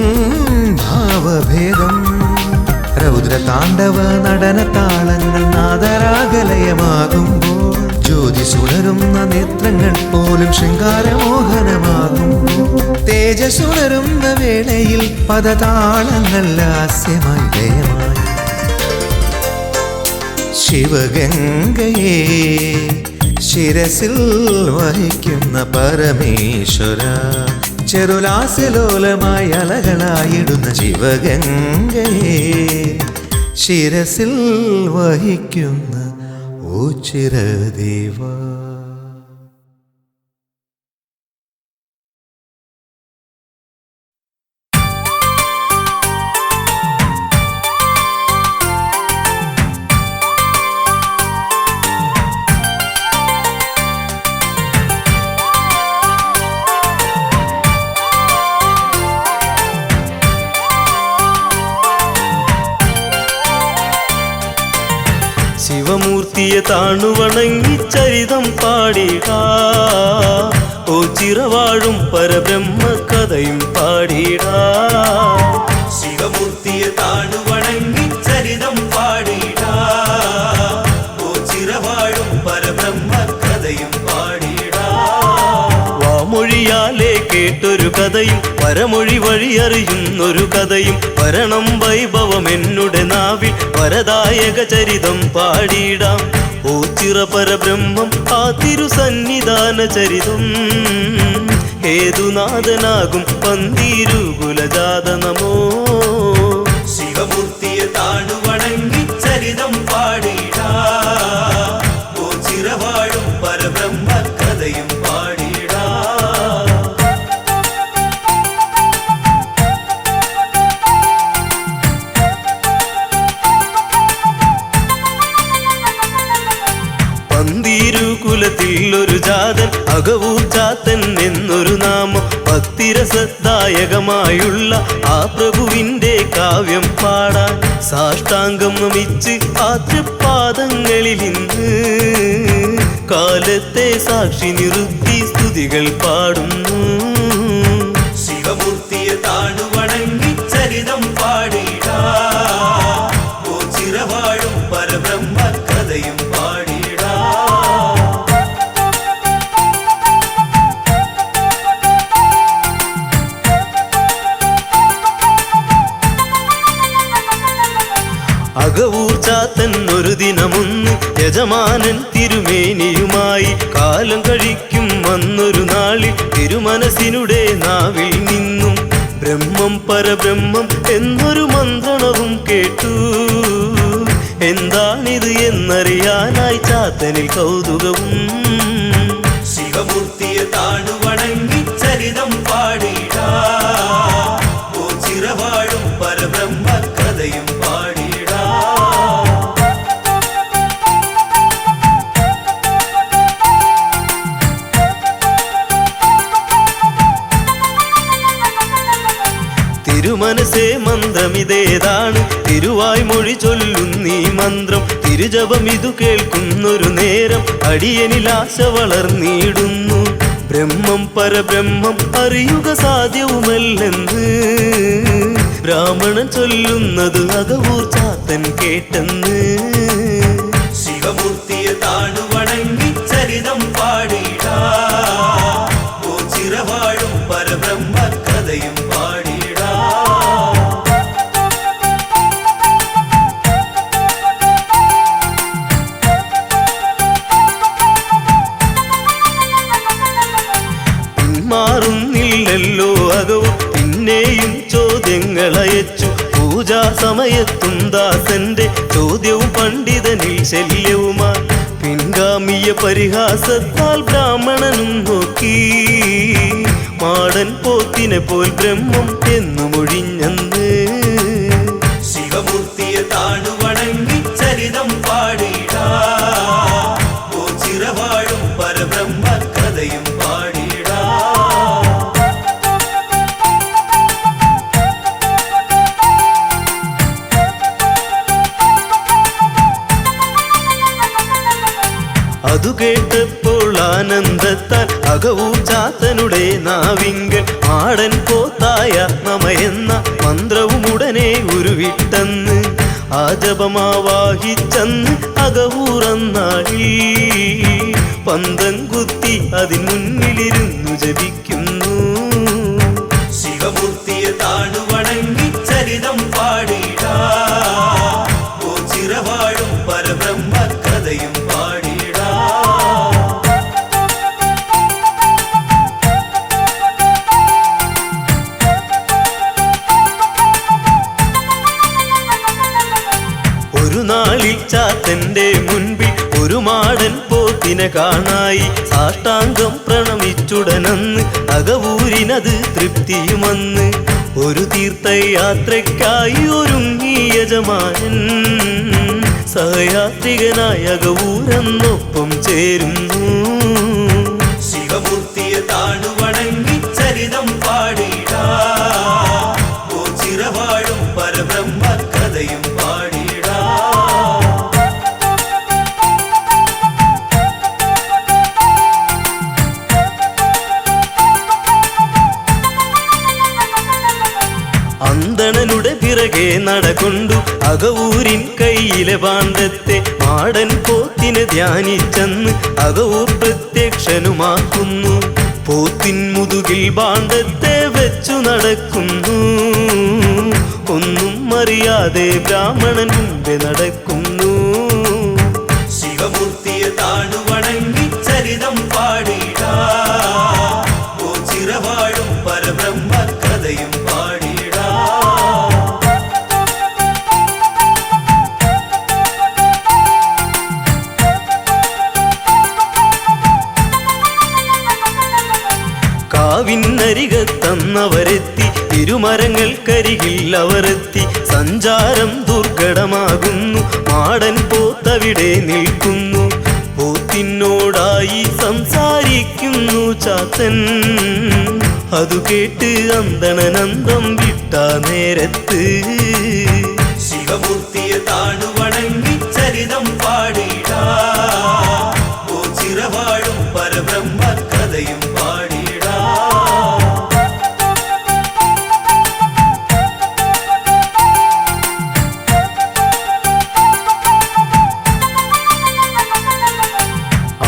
ഭാവഭേദം രൗദ്രതാണ്ഡവ നടനതാളങ്ങൾ നാദരാഗലയമാകുമ്പോൾ ജ്യോതി സുണരുന്ന നേത്രങ്ങൾ പോലും ശൃംഗാരമോഹനമാകുമ്പോൾ തേജസ്സുണരുന്ന വേളയിൽ പദതാളങ്ങൾ ലാസ്യമായി ലയമായി ശിവഗംഗയെ ശിരസിൽ വഹിക്കുന്ന പരമേശ്വര ചെറുലാസലോലമായി അലകളായിടുന്ന ശിവഗംഗയെ ശിരസിൽ വഹിക്കുന്ന ഓ ചിരദേവ ശിവമൂർത്തിയെ താണുവണങ്ങി ചരിതം പാടിടാ ഓ ചിറവാഴും പരബ്രഹ്മ കഥയും പാടിടാ ശിവമൂർത്തിയെ താണുവണങ്ങി ചരിതം പാടിടാ ഓ ചിറവാഴും പരബ്രഹ്മ കഥയും പാടിടാ വാമൊഴിയാലേ കേട്ടൊരു കഥയും പരമൊഴി വഴി അറിയുന്നൊരു കഥയും വരണം വൈഭവം എന്നുടെ നാവിൽ വരദായക ചരിതം പാടിടാം ഓ ചിറ പരബ്രഹ്മം ആ തിരുസന്നിധാന ചരിതം ഹേതുനാഥനാകും പന്തീരുകുലജാത നമോ ശിവമൂർത്തിയെ താണുവണങ്ങി ചരിതം പാടിടാ ഓ ചിറവാഴും പരബ്രഹ്മ കഥയും പാടിടാ പന്തീരുകുലത്തിൽ ഒരു ജാതൻ അകവൂർ ചാത്തൻ എന്നൊരു നാമം ഭക്തിരസദായകമായുള്ള ആ പ്രഭുവിൻ്റെ കാവ്യം പാടാൻ സാഷ്ടാംഗം നമിച്ച് ആ തൃപ്പാദങ്ങളിൽ ഇന്ന് കാലത്തെ സാക്ഷി നിർത്തി സ്തുതികൾ പാടുന്നു ശിവമൂർത്തിയെ താണുവണങ്ങി ചരിതം പാടിടാ ഓ ചിറവാഴും പരബ്രഹ്മ കഥയും പാടിടാ അകവൂർ ചാത്തൻ ഒരു ദിനമൊന്ന് യജമാനൻ തിരുമേനിയുമായി കാലം കഴിക്കും വന്നൊരു നാളിൽ തിരുമനസിനുടെ നാവിൽ നിന്നും ബ്രഹ്മം പരബ്രഹ്മം എന്നൊരു മന്ത്രണവും കേട്ടു. എന്താണിത് എന്നറിയാനായി ചാത്തനിൽ കൗതുകവും. ശിവമൂർത്തിയെ താണു വണങ്ങി ചരിതം പാടിടാ, ഓ ചിരവാഴും പരബ്രഹ്മ കഥയും പാടിടാ. തിരുമനസേ മന്ത്രമിതേതാണ്, തിരുവായ് മൊഴി ചൊല്ലുന്നീ മന്ത്രം. തിരുജപം ഇതു കേൾക്കുന്നൊരു നേരം അടിയനിൽ ആശ വളർന്നിടുന്നു. ബ്രഹ്മം പരബ്രഹ്മം അറിയുക സാധ്യവുമല്ലെന്ന് ബ്രാഹ്മണൻ ചൊല്ലുന്നത് അകവൂർ ചാത്തൻ കേട്ടെന്ന്. ശിവമൂർത്തിയെ താണു വണങ്ങി ചരിതം പാടിടാ, ഓ ചിരവാഴും പരബ്രഹ്മ കഥയും പാടിടാ. പിന്മാറുന്നില്ലല്ലോ അകവും പിന്നെയും ചോദ്യങ്ങളയച്ചു. പൂജാ സമയത്തും ദാസന്റെ ചോദ്യവും പണ്ഡിതനിൽ ശല്യവുമായി. പിൻഗാമിയ പരിഹാസത്താൽ ബ്രാഹ്മണനും നോക്കി മാടൻ പോത്തിനെ പോൽ ബ്രഹ്മം എന്നു മൊഴിഞ്ഞന്ന്. ശിവമൂർത്തിയെ താണു വണങ്ങി ചരിതം പാടിടാ, ഓ ചിരവാഴും പരബ്രഹ്മ കഥയും പാടിടാ. അതു കേട്ടപ്പോൾ ആനന്ദത്താൽ അകവൂർ ചാത്തനുടെ നാവിങ്കൽ മാടൻ പോത്തായ നമയെന്ന മന്ത്രവും ഉടനെ ഉരുവിട്ടെന്ന്. ആ ജപമാവാഹിച്ചെന്ന് അകവൂറന്നാളിൽ പന്തം കുത്തി അതിൻ മുന്നിലിരുന്നു ജപിക്കുന്നു. ശിവമൂർത്തിയെ താണു വണങ്ങി ചരിതം പാടിടാ, ഓ ചിരവാഴും പരബ്രഹ്മ കഥയും പാടിടാ. ഒരു നാളിൽ ചാത്തന്റെ മുൻപിൽ ഒരു മാടൻ പോത്തിനെ കാണായി. സാഷ്ടാംഗം പ്രണമിച്ചുടനന്ന് അകവൂരിനത് തൃപ്തിയുമന്ന്. ഒരു തീർത്ഥയാത്രയ്ക്കായി ഒരുങ്ങി യജമാനൻ സഹയാത്രികനായ അകവൂരെന്നൊപ്പം ചേരുന്നു. ശിവമൂർത്തിയെ താണു വണങ്ങി ചരിതം പാടിടാ, ഓ ചിരവാഴും പരബ്രഹ്മ കഥയും പാടിടാ. അന്തണനുടെ പിറകെ നടകൊണ്ടു അകവൂരിൻ കയ്യിലെ പാണ്ഡത്തെ മാടൻ പോത്തിനെ ധ്യാനിച്ചെന്ന് അകവൂർ പ്രത്യക്ഷനുമാക്കുന്നു. പോത്തിൻ മുതുകിൽ പാണ്ഡത്തെ വെച്ചു നടക്കുന്നു. ഒന്നും അറിയാതെ ബ്രാഹ്മണൻ മുമ്പേ നടക്കുന്നു. ശിവമൂർത്തിയെ താണു വണങ്ങി ചരിതം പാടിടാ, ഓ ചിരവാഴും പരബ്രഹ്മ കഥയും പാടിടാ. കാവിനരികത്തന്നവരെത്തി തിരുമരങ്ങൾക്കരികിൽ അവരെത്തി. സഞ്ചാരം ദുർഘടമാകുന്നു, മാടൻ പോത്തവിടെ നിൽക്കുന്നു. പോത്തിനോടായി സംസാരിക്കുന്നു ചാത്തൻ. അതു കേട്ട് അന്തണനന്തം വിട്ട നേരത്ത് ശിവമൂർത്തിയെ താണു വണങ്ങി ചരിതം പാടിടാ, ഓ ചിരവാഴും പരബ്രഹ്മ കഥയും പാടിടാ.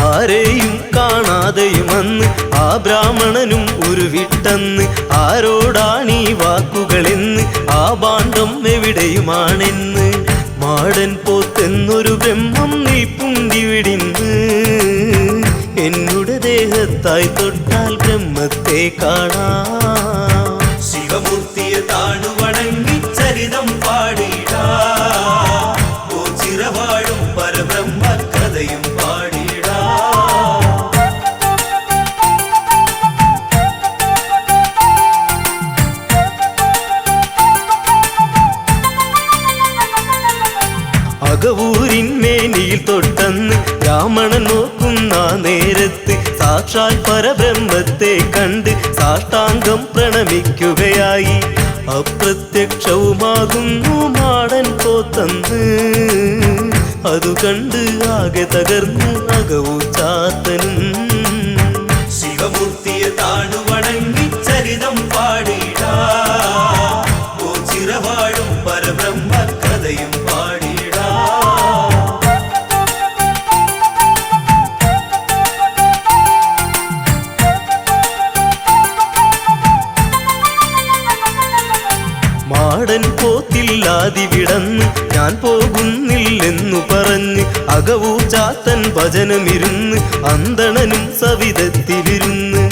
ആരെയും കാണാതെയുമന്ന് ആ ബ്രാഹ്മണനും ഉരുവിട്ടെന്ന്. ആരോടാണീ വാക്കുകളെന്ന്, ആ ഭാണ്ഡം എവിടെയുമാണെന്ന് മാടൻ പോത്തെന്നൊരു ബ്രഹ്മം നിൽപ്പുണ്ടിവിടിന്ന് എന്നുടെ ദേഹത്തായി തൊട്ടാൽ ബ്രഹ്മത്തെ കാണാം. ശിവമൂർത്തിയെ താണു വണങ്ങി ചരിതം പാടിടാ, ഓ ചിരവാഴും പരബ്രഹ്മ കഥയും പാടിടാ. അകവൂരിന്മേനിയിൽ തൊട്ടന്ന് രാമണൻ നോക്കുന്ന നേരത്ത് സാക്ഷാൽ പരബ്രഹ്മത്തെ കണ്ട് സാഷ്ടാംഗം പ്രണമിക്കുകയായി. അപ്രത്യക്ഷവുമാകുന്നു മാടൻ പോത്തന്ന്, അതു കണ്ട് ആകെ തകർന്ന് അകവൂ ചാത്തനും. ശിവമൂർത്തിയെ താണു വണങ്ങി ചരിതം പാടിടാ, ഓ ചിരവാഴും പരബ്രഹ്മ കഥയും പാടിടാ. മാടൻ പോത്തില്ലാതിവിടന്ന് ഞാൻ പോകുന്നില്ലെന്നു പറഞ്ഞ് അകവൂ ചാത്തൻ ഭജനമിരുന്ന് അന്തണനും സവിധത്തിലിരുന്ന്.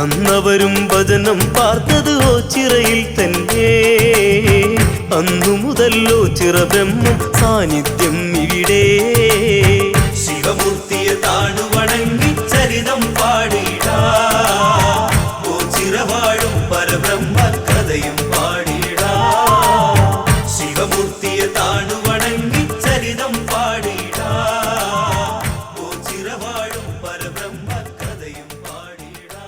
അന്നവരും ഭജനം പാർത്തത് ഓച്ചിറയിൽ തന്നെ. അന്നു മുതല്ലോ ചിറ ബ്രഹ്മം സാന്നിധ്യം ഇവിടെ. ശിവമൂർത്തിയെ താണു വണങ്ങി ചരിതം പാടിടാ, ഓ ചിരവാഴും പരബ്രഹ്മ കഥയും പാടിടാ. ശിവമൂർത്തിയെ താണു വണങ്ങി ചരിതം പാടിടാ, ഓ ചിരവാഴും പരബ്രഹ്മ കഥയും പാടിടാ.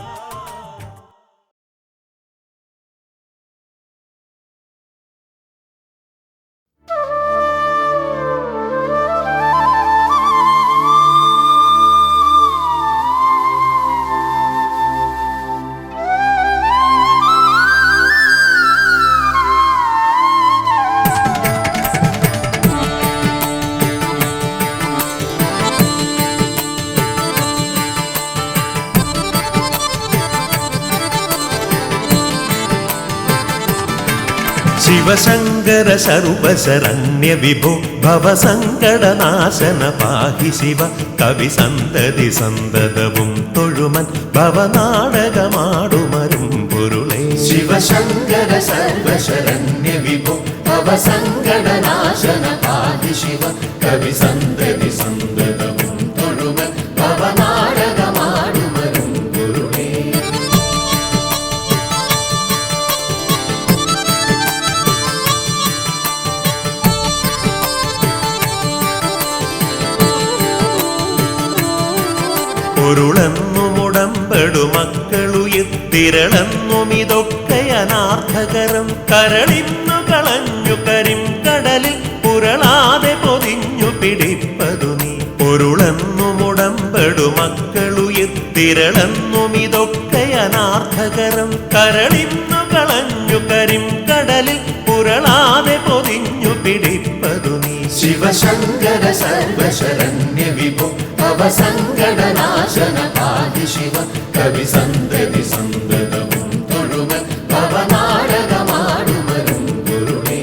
ശിവശങ്കര സർവശരണ്യ വിഭോ ഭവസങ്കടനാശന പാഹി ശിവ കവി സന്തതി സന്തതവും തൊഴുമൻ ഭവനാടകമാടുമരും പൊരുളേ. ശിവശങ്കര സർവശരണ്യ വിഭോ ഭവസങ്കടനാശന പാഹി ശിവ കവി സന്തതി സന്തതവും തൊഴുമൻ ഭവനാടകമാടുമരും പൊരുളേ. പൊരുളെന്നുമുടമ്പെടു മക്കളുയിർത്തിരളെന്നും ഇതൊക്കെ അനാർത്ഥകരം. കരളിന്നു കളഞ്ഞു കരിം കടലിൽ പുരളാതെ പൊതിഞ്ഞു പിടിപ്പതു നീ. പൊരുളെന്നുമുടമ്പെടു മക്കളുയിർത്തിരളെന്നും ഇതൊക്കെ അനാർത്ഥകരം. കരളിന്നു കളഞ്ഞു കരിം കടലിൽ പുരളാതെ പൊതിഞ്ഞു പിടിപ്പതു നീ. ശിവശങ്കര സർവശരണ്യ വിഭോ ഭവസങ്കടനാശന പാഹി ശിവ കവി സന്തതി സന്തതവും തൊഴുമൻ ഭവനാടകമാടുമരും പൊരുളേ.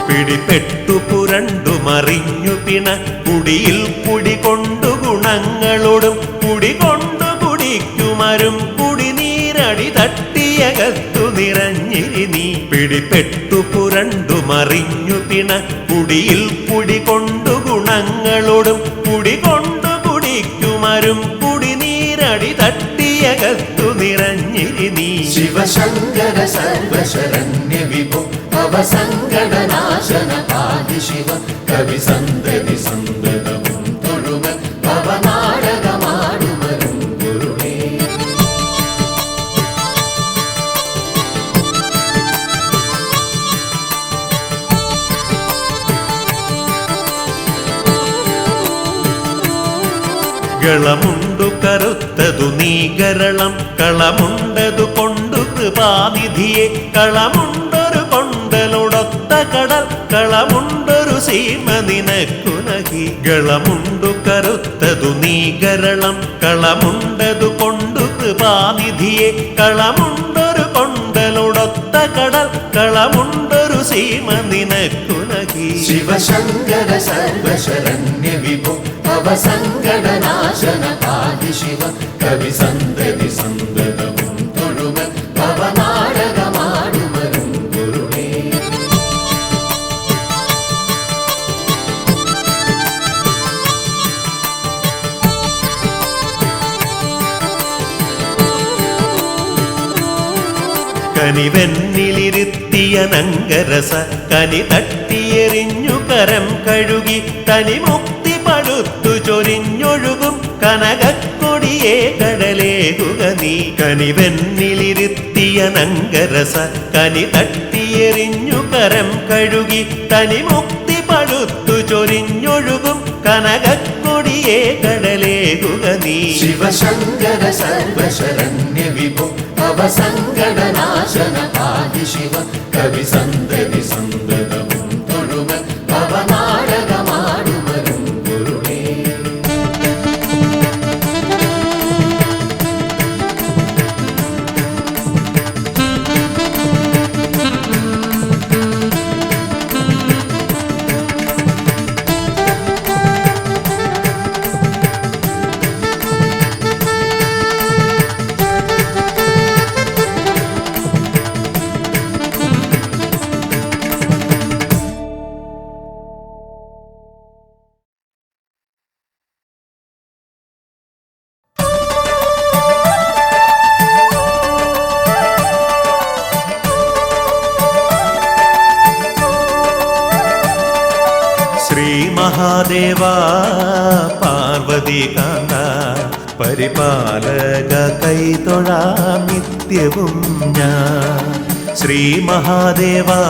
പിടിപ്പെട്ടു പുരണ്ടു മറിഞ്ഞു പിണ കുടിയിൽ കുടികൊണ്ടു ഗുണങ്ങളോടും കുടികൊണ്ടു കുടിക്കുമരും കുടിനീരടി തട്ടിയകത്തു നിറഞ്ഞിരി നീ. പിടിപ്പെട്ടു പുരണ്ടു മറിഞ്ഞു പിണ കുടിയിൽ കുടികൊണ്ടു ഗുണങ്ങളോടും കുടികൊണ്ടു കുടിക്കുമരും കുടിനീരടി തട്ടിയകത്തു നിറഞ്ഞിരി നീ. ശിവശങ്കര സർവശരണ്യ വിഭോ ഭവസങ്കടനാശന പാഹി ശിവ കവി സന്തതി സന്തതവും തൊഴുമൻ ഭവനാടകമാടുമരും പൊരുളേ. ഗളമുണ്ടു കറുത്തതു നീകരളം കളമുണ്ടതു കൊണ്ടു കൃപാനിധിയെ. കളമുണ്ടൊരു കൊണ്ടലൊടൊത്ത കടൽ കളമുണ്ടൊരു സീമ നിനക്കുനകി ഗളമുണ്ടു കറുത്തതു നീ ഗരളം കളമുണ്ടതു കൊണ്ടു കൃപാനിധിയെ കളമുണ്ടൊരു കൊണ്ടലൊടൊത്ത കടൽ കളമുണ്ടൊരു സീമ നിനക്കുനകി ശിവശങ്കര സർവശരണ്യ വിഭോ ഭവസങ്കടനാശന പാതി ശിവ കവി സന്തതി സന്തതവും തൊഴുമ ഭവനാടകമാടുമരും ഗുരുവേ. കനിവെന്നിലിരുത്തിയ നങ്കരസ കനി തട്ടിയെറിഞ്ഞു കരം കഴുകി തനി മുക്തി പടുത്തു ചൊരിഞ്ഞൊഴുകും കനകക്കൊടിയേ കടലേകുക നീ. കനിവെന്നിലിരുത്തിയ നങ്കരസ കനി തട്ടിയെറിഞ്ഞു കരം കഴുകി തനി മുക്തി പടുത്തു ചൊരിഞ്ഞൊഴുകും കനകക്കൊടിയേ കടലേകുക നീ. ശിവശങ്കര സർവശരണ്യ വിഭോ ഭവസങ്കടനാശന പാതി ശിവ കവി സന്തതി സന്തതവും തൊഴുമ ഭവനാടകമാടുമരും ഗുരുവേ. മഹാദേവാ പാർവതികാന്ത പരിപാലക കൈതൊഴാം നിത്യവും ഞാൻ. ശ്രീ മഹാദേവാ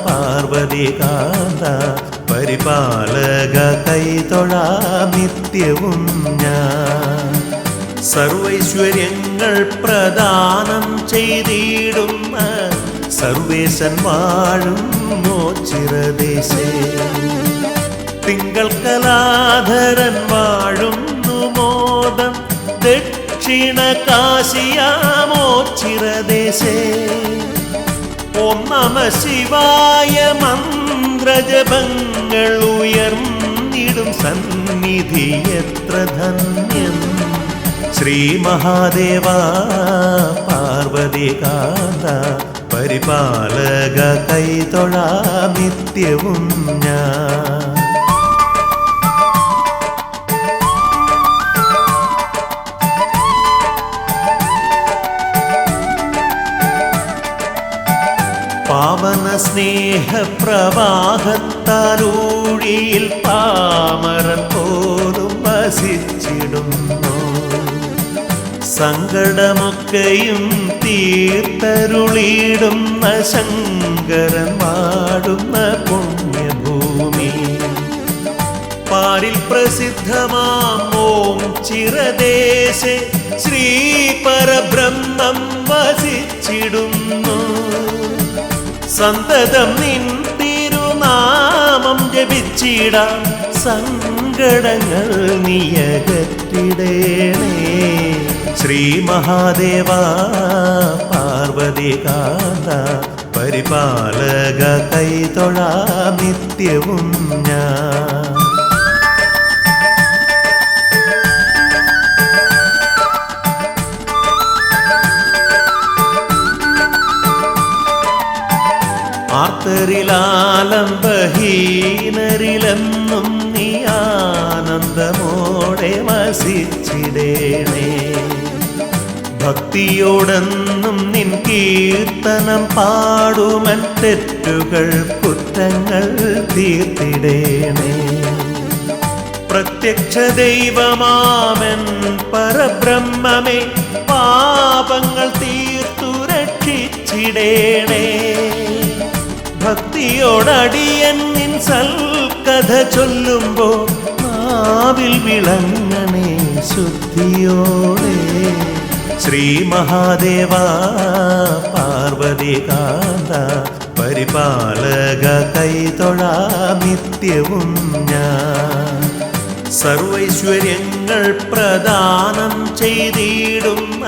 പാർവതികാന്ത പരിപാലക കൈതൊഴാം നിത്യവും ഞാൻ. സർവൈശ്വര്യങ്ങൾ പ്രദാനം ചെയ്തിടുന്ന സർവേശൻ വാഴും മോച്ചിരദേശേ. തിങ്കൾ കലാധരൻ വാഴുന്നു മോദം ദക്ഷിണ കാശിയാമോച്ചിരദേശേ. ഓം നമ ശിവായ മന്ത്രജപങ്ങൾ ഉയർന്നിടും സന്നിധി എത്ര ധന്യം. ശ്രീ മഹാദേവാ പാർവതികാന്ത പരിപാലക കൈതൊഴാം നിത്യവും ഞാൻ. പാവന സ്നേഹപ്രവാഹത്താലൂഴിയിൽ പാമരൻ പോലും വസിച്ചിടുന്നു. സങ്കടമൊക്കെയും തീർത്തരുളിടുന്ന ശങ്കരൻ വാടുന്ന പുണ്യഭൂമി. പാരിൽ പ്രസിദ്ധമാം ഓം ചിരദേശേ ശ്രീ പരബ്രഹ്മം വസിച്ചിടുന്നു. സന്തതം നിൻ തിരുനാമം ജപിച്ചിടാം സങ്കടങ്ങൾ നീയകറ്റിടേണേ. ശ്രീ മഹാദേവാ പാർവതികാന്ത പരിപാലക കൈതൊഴാം നിത്യവും ഞാൻ. ആർത്തരിലാലംബഹീനരിലെന്നും നീ ആനന്ദമോടെ വസിച്ചിടേണേ. ഭക്തിയോടെന്നും നിൻ കീർത്തനം പാടുമൻ തെറ്റുകൾ കുറ്റങ്ങൾ തീർത്തിടേണേ. പ്രത്യക്ഷ ദൈവമാമൻ പരബ്രഹ്മമേ പാപങ്ങൾ തീർത്തു രക്ഷിച്ചിടേണേ. ഭക്തിയോടടിയൻ നിൻ സൽക്കഥ ചൊല്ലുമ്പോ നാവിൽ വിളങ്ങണേ ശുദ്ധിയോടെ. ശ്രീ മഹാദേവാ പാർവതികാന്ത പരിപാലക കൈതൊഴാം നിത്യവും ഞാൻ. സർവൈശ്വര്യങ്ങൾ പ്രദാനം ചെയ്തിടുന്ന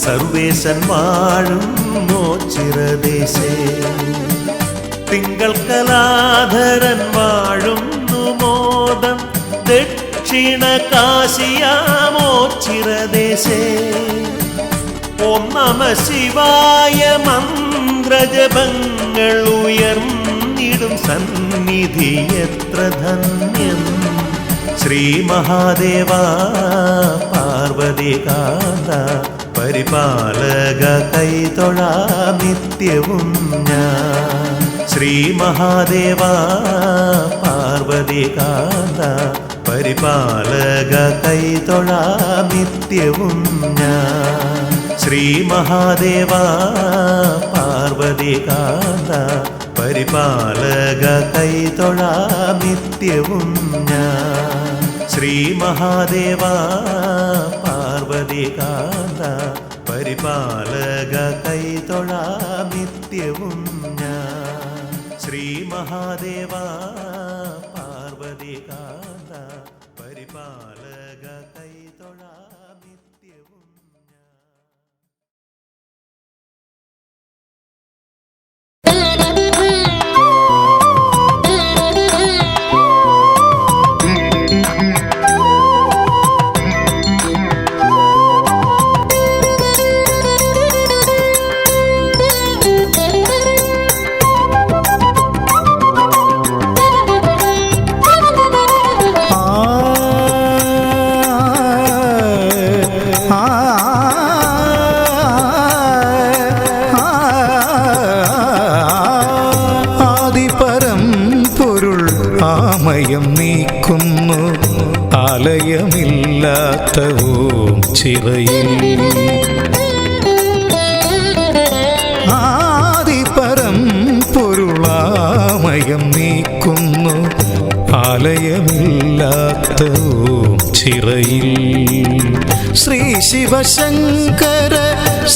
സർവേശൻ വാഴും മോചിരദേശേ. തിങ്കൾ കലാധരൻ വാഴുന്നു മോദം ദക്ഷിണ കാശിയാമോചിരദേശേ. ഓം നമ ശിവായ മന്ത്രജപങ്ങൾ ഉയർന്നിടും സന്നിധി എത്ര ധന്യം. ശ്രീ മഹാദേവ പാർവതികാന്ത പരിപാലക കൈതൊഴാം നിത്യവും ഞാൻ. ശ്രീ മഹാദേവ പാർവതികാന്ത പരിപാലക കൈതൊഴാം നിത്യവും ഞാൻ. ശ്രീ മഹാദേവ പാർവതികാന്ത പരിപാലക കൈതൊഴാം നിത്യവും ഞാൻ. ശ്രീ മഹാദേവ പാർവതികാന്ത പരിപാലക കൈതൊഴാം നിത്യവും ഞാൻ. ശ്രീ മഹാദേവ പാർവതികാന്ത പരിപാലക കൈതൊഴാം നിത്യവും ഞാൻ. നീക്കുന്നു ആലയമില്ലാത്ത ഓം ചിറയിൽ. ആദിപരം പൊരുളാമയം നീക്കുന്നു ആലയമില്ലാത്ത ഓം ചിറയിൽ. ശ്രീ ശിവശങ്കര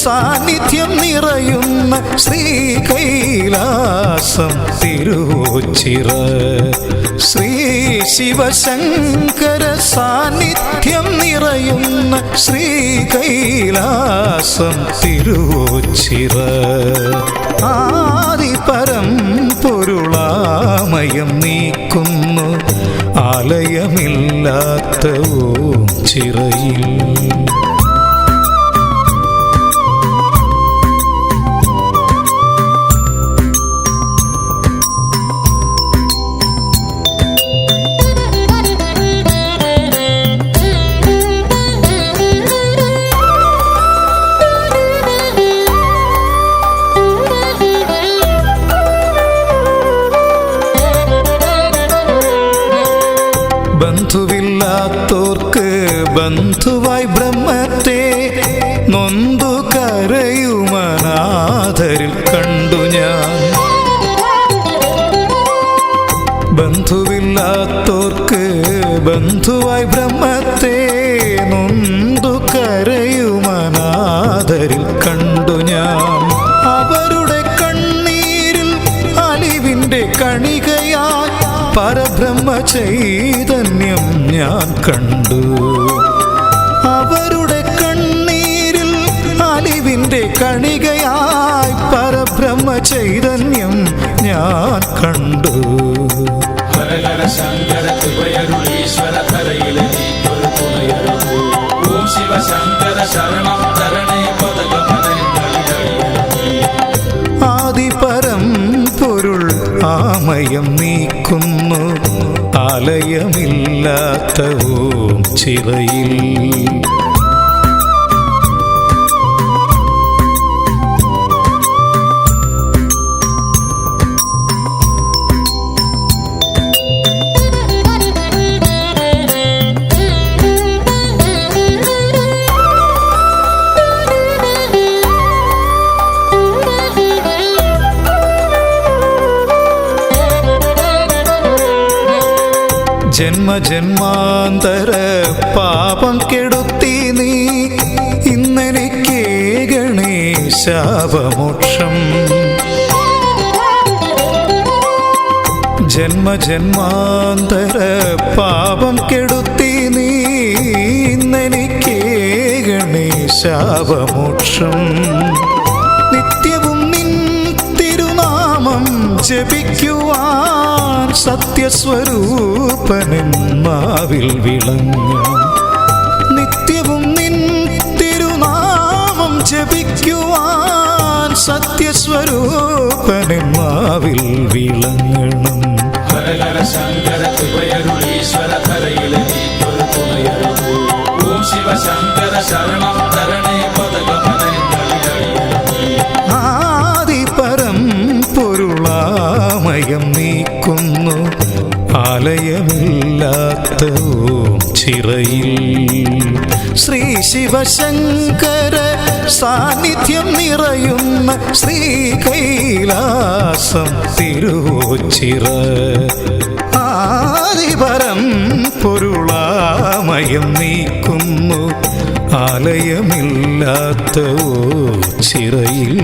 സാന്നിധ്യം നിറയുന്ന ശ്രീ കൈലാസം തിരുവോച്ചിറ. ശ്രീ ശിവശങ്കര സാന്നിധ്യം നിറയുന്ന ശ്രീ കൈലാസം തിരുവോച്ചിറ. ആദിപരം പൊരുളാമയം നീക്കുന്നു ആലയമില്ലാത്ത ഓം ചിറയിൽ. ബന്ധുവില്ലാത്തോർക്ക് ബന്ധുവായി ബ്രഹ്മത്തെ നൊന്തു കരയുമനാഥരിൽ കണ്ടു ഞാൻ. ബന്ധുവില്ലാത്തോർക്ക് ബന്ധുവായി ബ്രഹ്മത്തെ നൊന്തു കരയുമനാഥരിൽ കണ്ടു ഞാൻ. അവരുടെ കണ്ണീരിൽ അലിവിൻ്റെ കണികയായി പരബ്രഹ്മ ചൈതന്യം ഞാൻ കണ്ടു. അവരുടെ കണ്ണീരിൽ അലിവിൻ്റെ കണികയായി പരബ്രഹ്മ ചൈതന്യം ഞാൻ കണ്ടു. ഹരഹര ശങ്കര കൃപയരുളീശ്വര കരയിലെ നീക്കൊരു തുണയരുളൂ. ഓം ശിവശങ്കര ശരണം തരണേ ആദിപരം പൊരുൾ ആമയം നീക്കുന്നു ആലയമില്ലാത്ത ഓം ചിറയിൽ. ജന്മജന്മാന്തര പാപം കെടുത്തി നീ ഇന്നെനിക്ക് ഗണേശാപമോക്ഷം. ജന്മജന്മാന്തര പാപം കെടുത്തി നീ ഇന്നെനിക്കേകണേ ശാപമോക്ഷം. നിത്യവും നിൻ തിരുനാമം ജപിക്കുവാൻ സത്യസ്വരൂപനെൻ നാവിൽ വിളങ്ങാൻ. നിത്യവും നിൻ തിരുനാമം ജപിക്കുവാൻ സത്യസ്വരൂപനെൻ നാവിൽ വിളങ്ങണം. ഹരഹര ശങ്കര കൃപയരുളീശ്വര ധരയിലെ നീക്കൊരു തുണയരുളൂ. ഓം ശിവശങ്കര ശരണം തരണേ പദകമനങ്ങളിലടിയണമേ. ആദിപരം പൊരുളാമയം നീക്കുന്നു ആലയമില്ലാത്ത ചിറയിൽ. ശ്രീ ശിവശങ്കര സാന്നിധ്യം നിറയുന്ന ശ്രീ കൈലാസം തിരുവോച്ചിറ. ആദിപരം പൊരുളാമയം നീക്കുന്നു ആലയമില്ലാത്ത ചിറയിൽ.